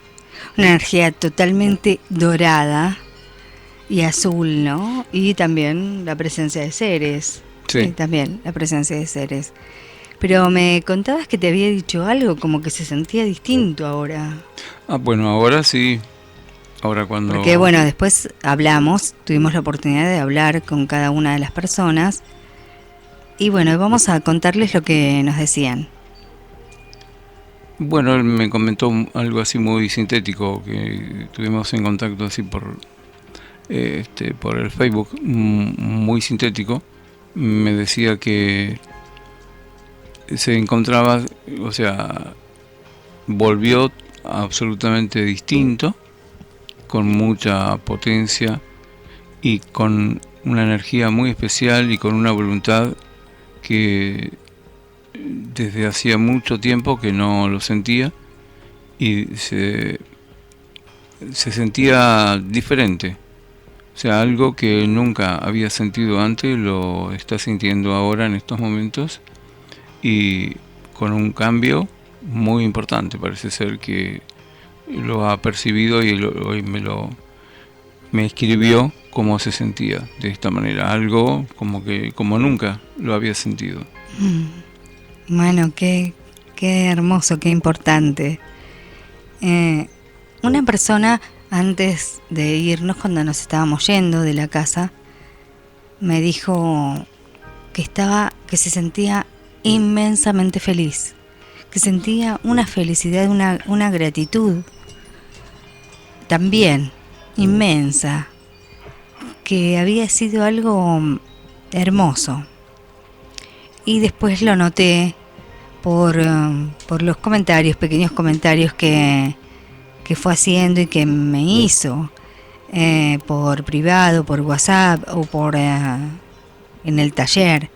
Una energía totalmente dorada y azul, ¿no? Y también la presencia de seres. Sí. También la presencia de seres. Pero me contabas que te había dicho algo, como que se sentía distinto ahora. Bueno, ahora sí. Ahora cuando... Porque bueno, después tuvimos la oportunidad de hablar con cada una de las personas. Y bueno, vamos a contarles lo que nos decían. Bueno, él me comentó algo así muy sintético, que tuvimos en contacto así por el Facebook, muy sintético. Me decía que se encontraba, o sea, volvió absolutamente distinto, con mucha potencia y con una energía muy especial y con una voluntad que desde hacía mucho tiempo que no lo sentía, y se sentía diferente. O sea, algo que nunca había sentido antes lo está sintiendo ahora en estos momentos, y con un cambio muy importante. Parece ser que lo ha percibido y hoy me escribió cómo se sentía de esta manera, algo como nunca lo había sentido. Bueno, qué hermoso, qué importante. Una persona, antes de irnos, cuando nos estábamos yendo de la casa, me dijo que se sentía inmensamente feliz, que sentía una felicidad, una gratitud también inmensa, que había sido algo hermoso. Y después lo noté por los comentarios, pequeños comentarios que fue haciendo y que me hizo por privado, por WhatsApp o por en el taller.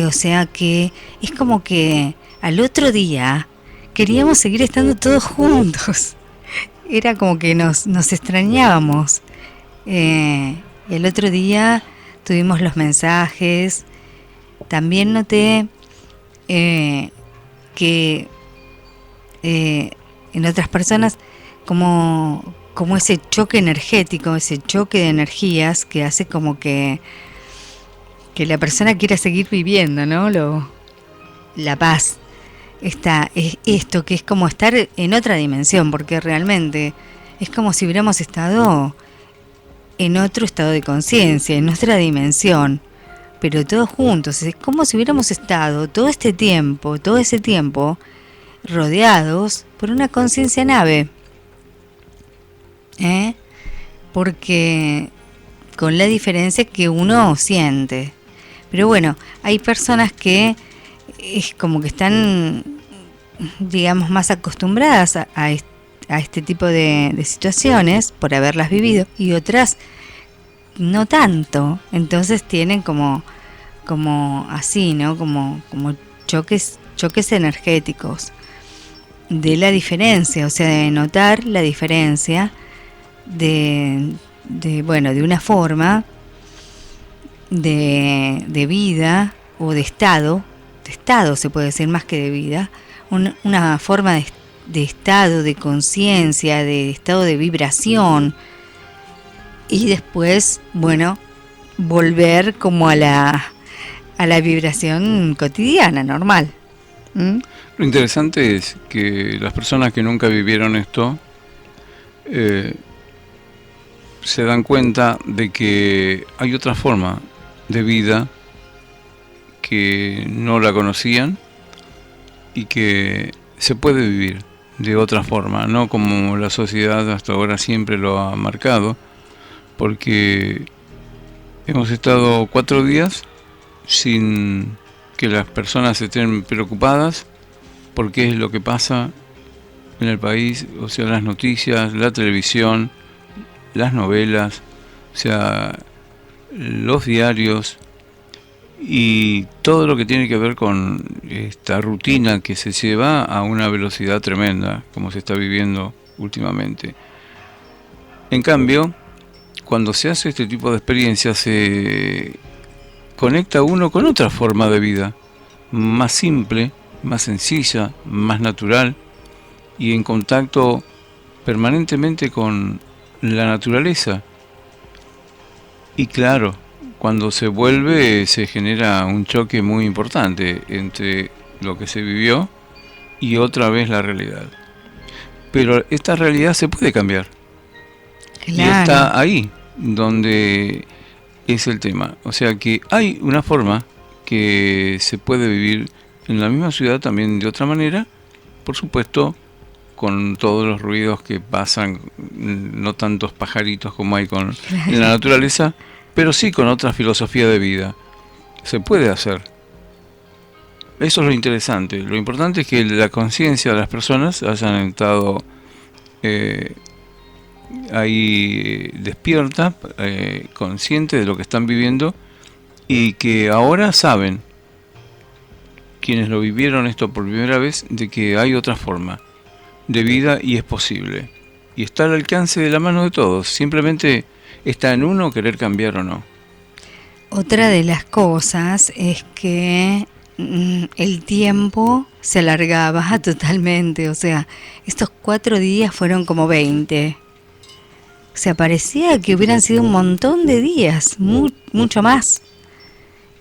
O sea que es como que al otro día queríamos seguir estando todos juntos. Era como que nos extrañábamos. Y el otro día tuvimos los mensajes. También noté que en otras personas como ese choque energético, ese choque de energías que hace como que la persona quiera seguir viviendo, ¿no? La paz. Esto que es como estar en otra dimensión, porque realmente es como si hubiéramos estado en otro estado de conciencia, en otra dimensión, pero todos juntos. Es como si hubiéramos estado todo ese tiempo, rodeados por una conciencia nave. Porque con la diferencia que uno siente. Pero bueno, hay personas que es como que están, digamos, más acostumbradas a este tipo de situaciones por haberlas vivido, y otras no tanto. Entonces tienen como así, ¿no? Como choques energéticos de la diferencia, o sea, de notar la diferencia de una forma de vida o de estado se puede decir, más que de vida, una forma de estado, de conciencia, de estado de vibración, y después, bueno, volver como a la vibración cotidiana, normal. Lo interesante es que las personas que nunca vivieron esto se dan cuenta de que hay otra forma de vida que no la conocían y que se puede vivir de otra forma, no como la sociedad hasta ahora siempre lo ha marcado, porque hemos estado 4 días sin que las personas estén preocupadas por qué es lo que pasa en el país, o sea, las noticias, la televisión, las novelas, o sea, los diarios y todo lo que tiene que ver con esta rutina que se lleva a una velocidad tremenda, como se está viviendo últimamente. En cambio, cuando se hace este tipo de experiencias, se conecta uno con otra forma de vida, más simple, más sencilla, más natural, y en contacto permanentemente con la naturaleza. Y claro, cuando se vuelve se genera un choque muy importante entre lo que se vivió y otra vez la realidad. Pero esta realidad se puede cambiar. Claro. Y está ahí donde es el tema. O sea que hay una forma que se puede vivir en la misma ciudad también de otra manera, por supuesto, con todos los ruidos que pasan, no tantos pajaritos como hay en la naturaleza, pero sí con otra filosofía de vida. Se puede hacer. Eso es lo interesante. Lo importante es que la conciencia de las personas hayan estado ahí despierta, consciente de lo que están viviendo y que ahora saben, quienes lo vivieron esto por primera vez, de que hay otra forma de vida y es posible. Y está al alcance de la mano de todos, simplemente está en uno querer cambiar o no. Otra de las cosas es que el tiempo se alargaba totalmente, o sea, estos 4 días fueron como 20. O sea, parecía que hubieran sido un montón de días, mucho más.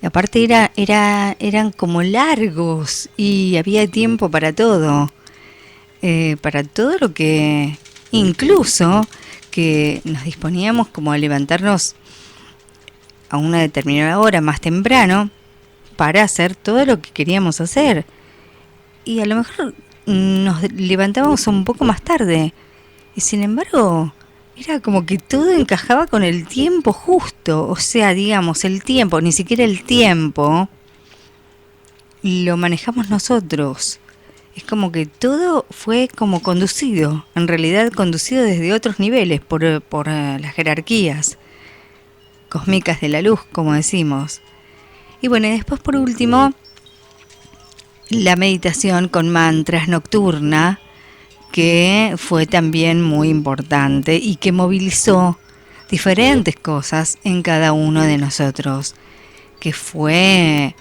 Y aparte eran como largos y había tiempo para todo lo que, incluso que nos disponíamos como a levantarnos a una determinada hora más temprano para hacer todo lo que queríamos hacer. Y a lo mejor nos levantábamos un poco más tarde. Y sin embargo, era como que todo encajaba con el tiempo justo. O sea, digamos, el tiempo, ni siquiera el tiempo, lo manejamos nosotros. Es como que todo fue como conducido, en realidad conducido desde otros niveles, por las jerarquías cósmicas de la luz, como decimos. Y bueno, y después por último, la meditación con mantras nocturna, que fue también muy importante y que movilizó diferentes cosas en cada uno de nosotros, que fue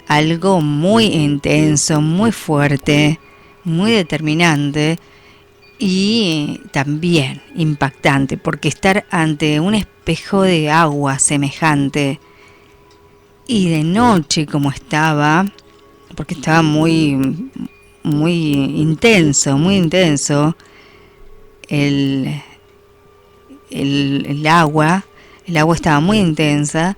algo muy intenso, muy fuerte, muy determinante y también impactante, porque estar ante un espejo de agua semejante y de noche como estaba, porque estaba muy intenso el agua estaba muy intensa,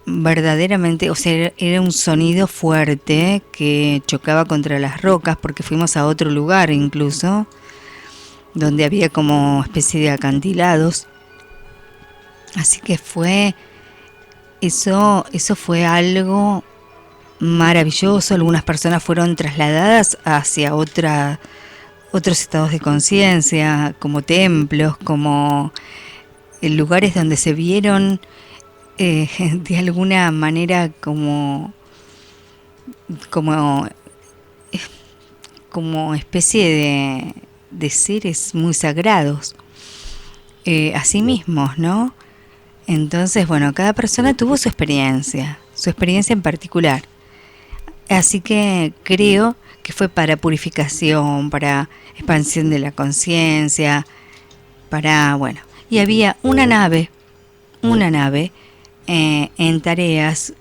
verdaderamente, o sea, era un sonido fuerte que chocaba contra las rocas, porque fuimos a otro lugar incluso, donde había como especie de acantilados, así que eso fue algo maravilloso. Algunas personas fueron trasladadas hacia otros estados de conciencia, como templos, como lugares donde se vieron de alguna manera como especie de seres muy sagrados a sí mismos, ¿no? Entonces, bueno, cada persona tuvo su experiencia en particular. Así que creo que fue para purificación, para expansión de la conciencia, bueno. Y había una nave en tareas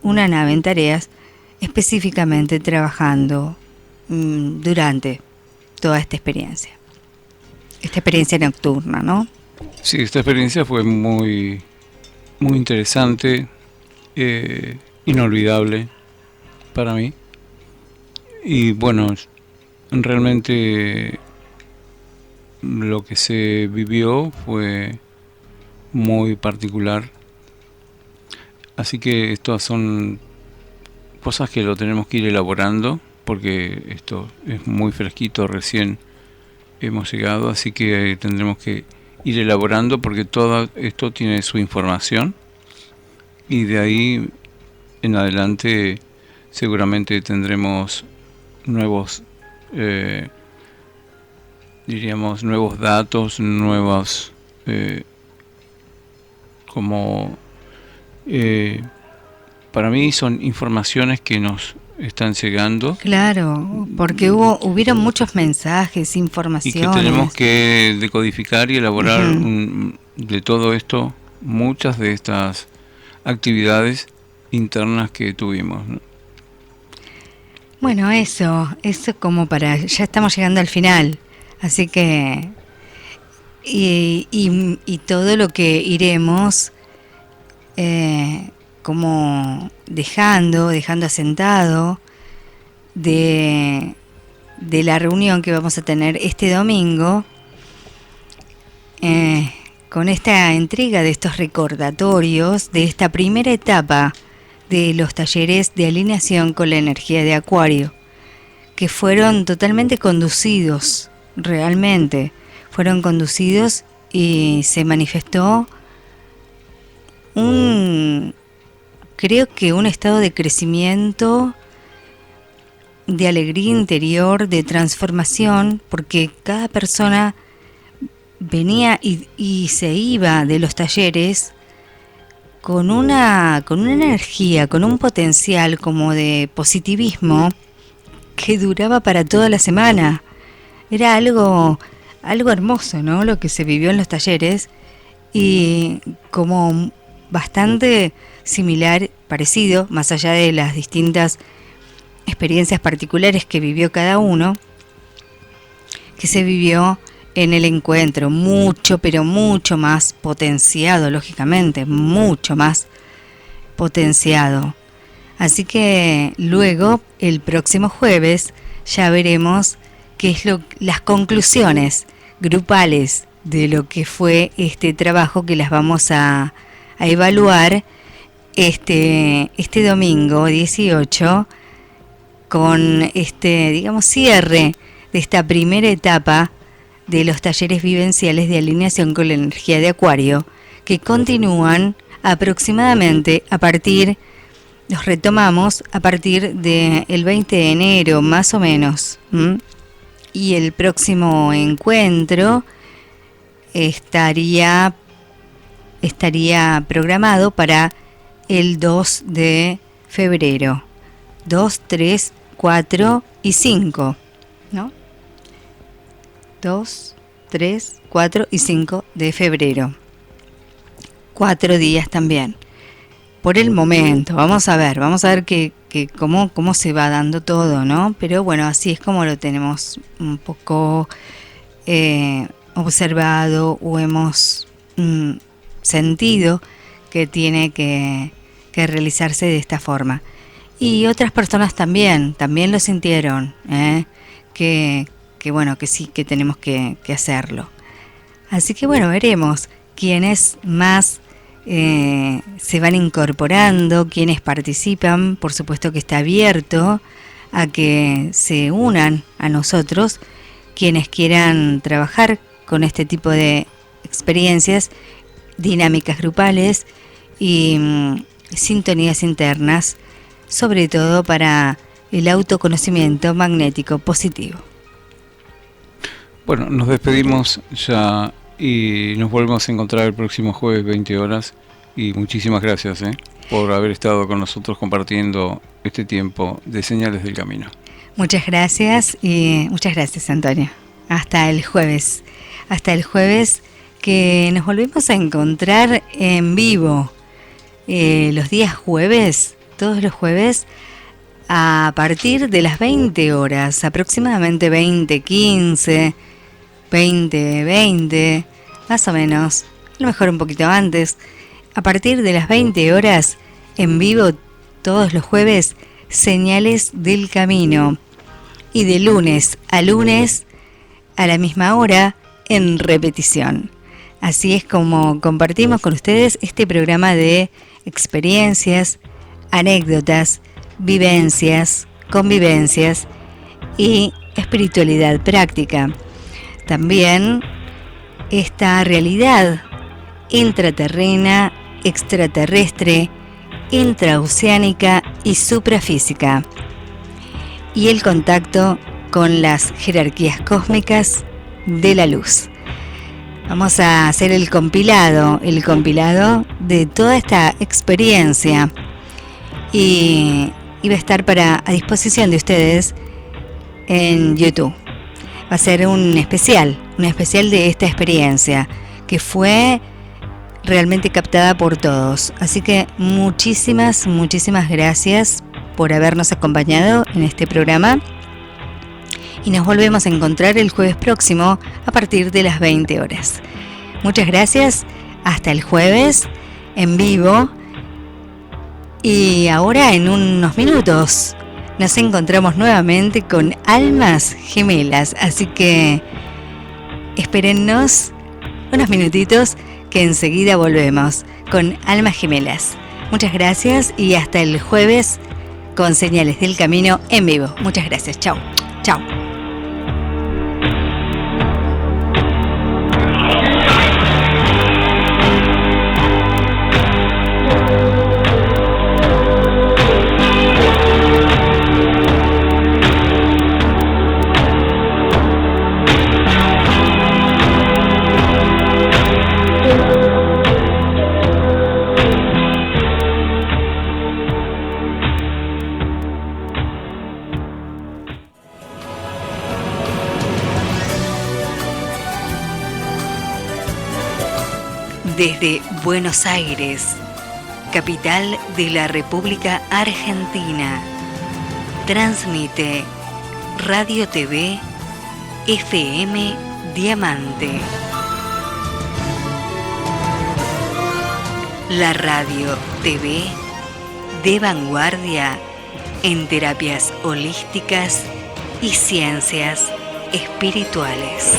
específicamente trabajando durante toda esta experiencia nocturna, ¿no? Sí, esta experiencia fue muy, muy interesante, inolvidable para mí. Y bueno, realmente lo que se vivió fue muy particular. Así que estas son cosas que lo tenemos que ir elaborando, porque esto es muy fresquito, recién hemos llegado, así que tendremos que ir elaborando, porque todo esto tiene su información y de ahí en adelante seguramente tendremos nuevos nuevos datos, nuevos para mí son informaciones que nos están llegando. Claro, porque hubieron muchos mensajes, informaciones. Y que tenemos que decodificar y elaborar de todo esto, muchas de estas actividades internas que tuvimos, ¿no? Bueno, eso como ya estamos llegando al final, así que y todo lo que iremos como dejando asentado de la reunión que vamos a tener este domingo, con esta entrega de estos recordatorios de esta primera etapa de los talleres de alineación con la energía de Acuario, que fueron totalmente conducidos, realmente fueron conducidos y se manifestó creo que un estado de crecimiento, de alegría interior, de transformación, porque cada persona venía y se iba de los talleres con una energía, con un potencial como de positivismo que duraba para toda la semana. Era algo hermoso, ¿no? Lo que se vivió en los talleres, y como bastante similar, parecido, más allá de las distintas experiencias particulares que vivió cada uno, que se vivió en el encuentro, mucho, pero mucho más potenciado, lógicamente, mucho más potenciado. Así que luego, el próximo jueves, ya veremos qué es las conclusiones grupales de lo que fue este trabajo, que las vamos a evaluar este domingo 18 con digamos, cierre de esta primera etapa de los talleres vivenciales de alineación con la energía de Acuario, que continúan aproximadamente los retomamos a partir del 20 de enero, más o menos. Y el próximo encuentro estaría programado para el 2 de febrero. 2, 3, 4 y 5, ¿no? 2, 3, 4 y 5 de febrero. 4 días también. Por el momento, vamos a ver cómo se va dando todo, ¿no? Pero bueno, así es como lo tenemos un poco observado o hemos sentido que tiene que realizarse de esta forma. Y otras personas también lo sintieron, que bueno, que sí, que tenemos que hacerlo. Así que bueno, veremos quiénes más se van incorporando, quiénes participan. Por supuesto que está abierto a que se unan a nosotros quienes quieran trabajar con este tipo de experiencias, dinámicas grupales y sintonías internas, sobre todo para el autoconocimiento magnético positivo. Bueno, nos despedimos ya y nos volvemos a encontrar el próximo jueves 20 horas, y muchísimas gracias por haber estado con nosotros compartiendo este tiempo de Señales del Camino. Muchas gracias Antonio. Hasta el jueves que nos volvemos a encontrar en vivo los días jueves, todos los jueves, a partir de las 20 horas, aproximadamente 20:15, 20:20, más o menos, a lo mejor un poquito antes. A partir de las 20 horas, en vivo, todos los jueves, Señales del Camino. Y de lunes a lunes, a la misma hora, en repetición. Así es como compartimos con ustedes este programa de experiencias, anécdotas, vivencias, convivencias y espiritualidad práctica. También esta realidad intraterrena, extraterrestre, intraoceánica y suprafísica. Y el contacto con las jerarquías cósmicas de la luz. Vamos a hacer el compilado de toda esta experiencia, y va a estar a disposición de ustedes en YouTube. Va a ser un especial de esta experiencia que fue realmente captada por todos. Así que muchísimas gracias por habernos acompañado en este programa. Y nos volvemos a encontrar el jueves próximo a partir de las 20 horas. Muchas gracias. Hasta el jueves en vivo. Y ahora, en unos minutos, nos encontramos nuevamente con Almas Gemelas. Así que espérennos unos minutitos, que enseguida volvemos con Almas Gemelas. Muchas gracias y hasta el jueves con Señales del Camino en vivo. Muchas gracias. Chao. Desde Buenos Aires, capital de la República Argentina, transmite Radio TV FM Diamante. La radio TV de vanguardia en terapias holísticas y ciencias espirituales.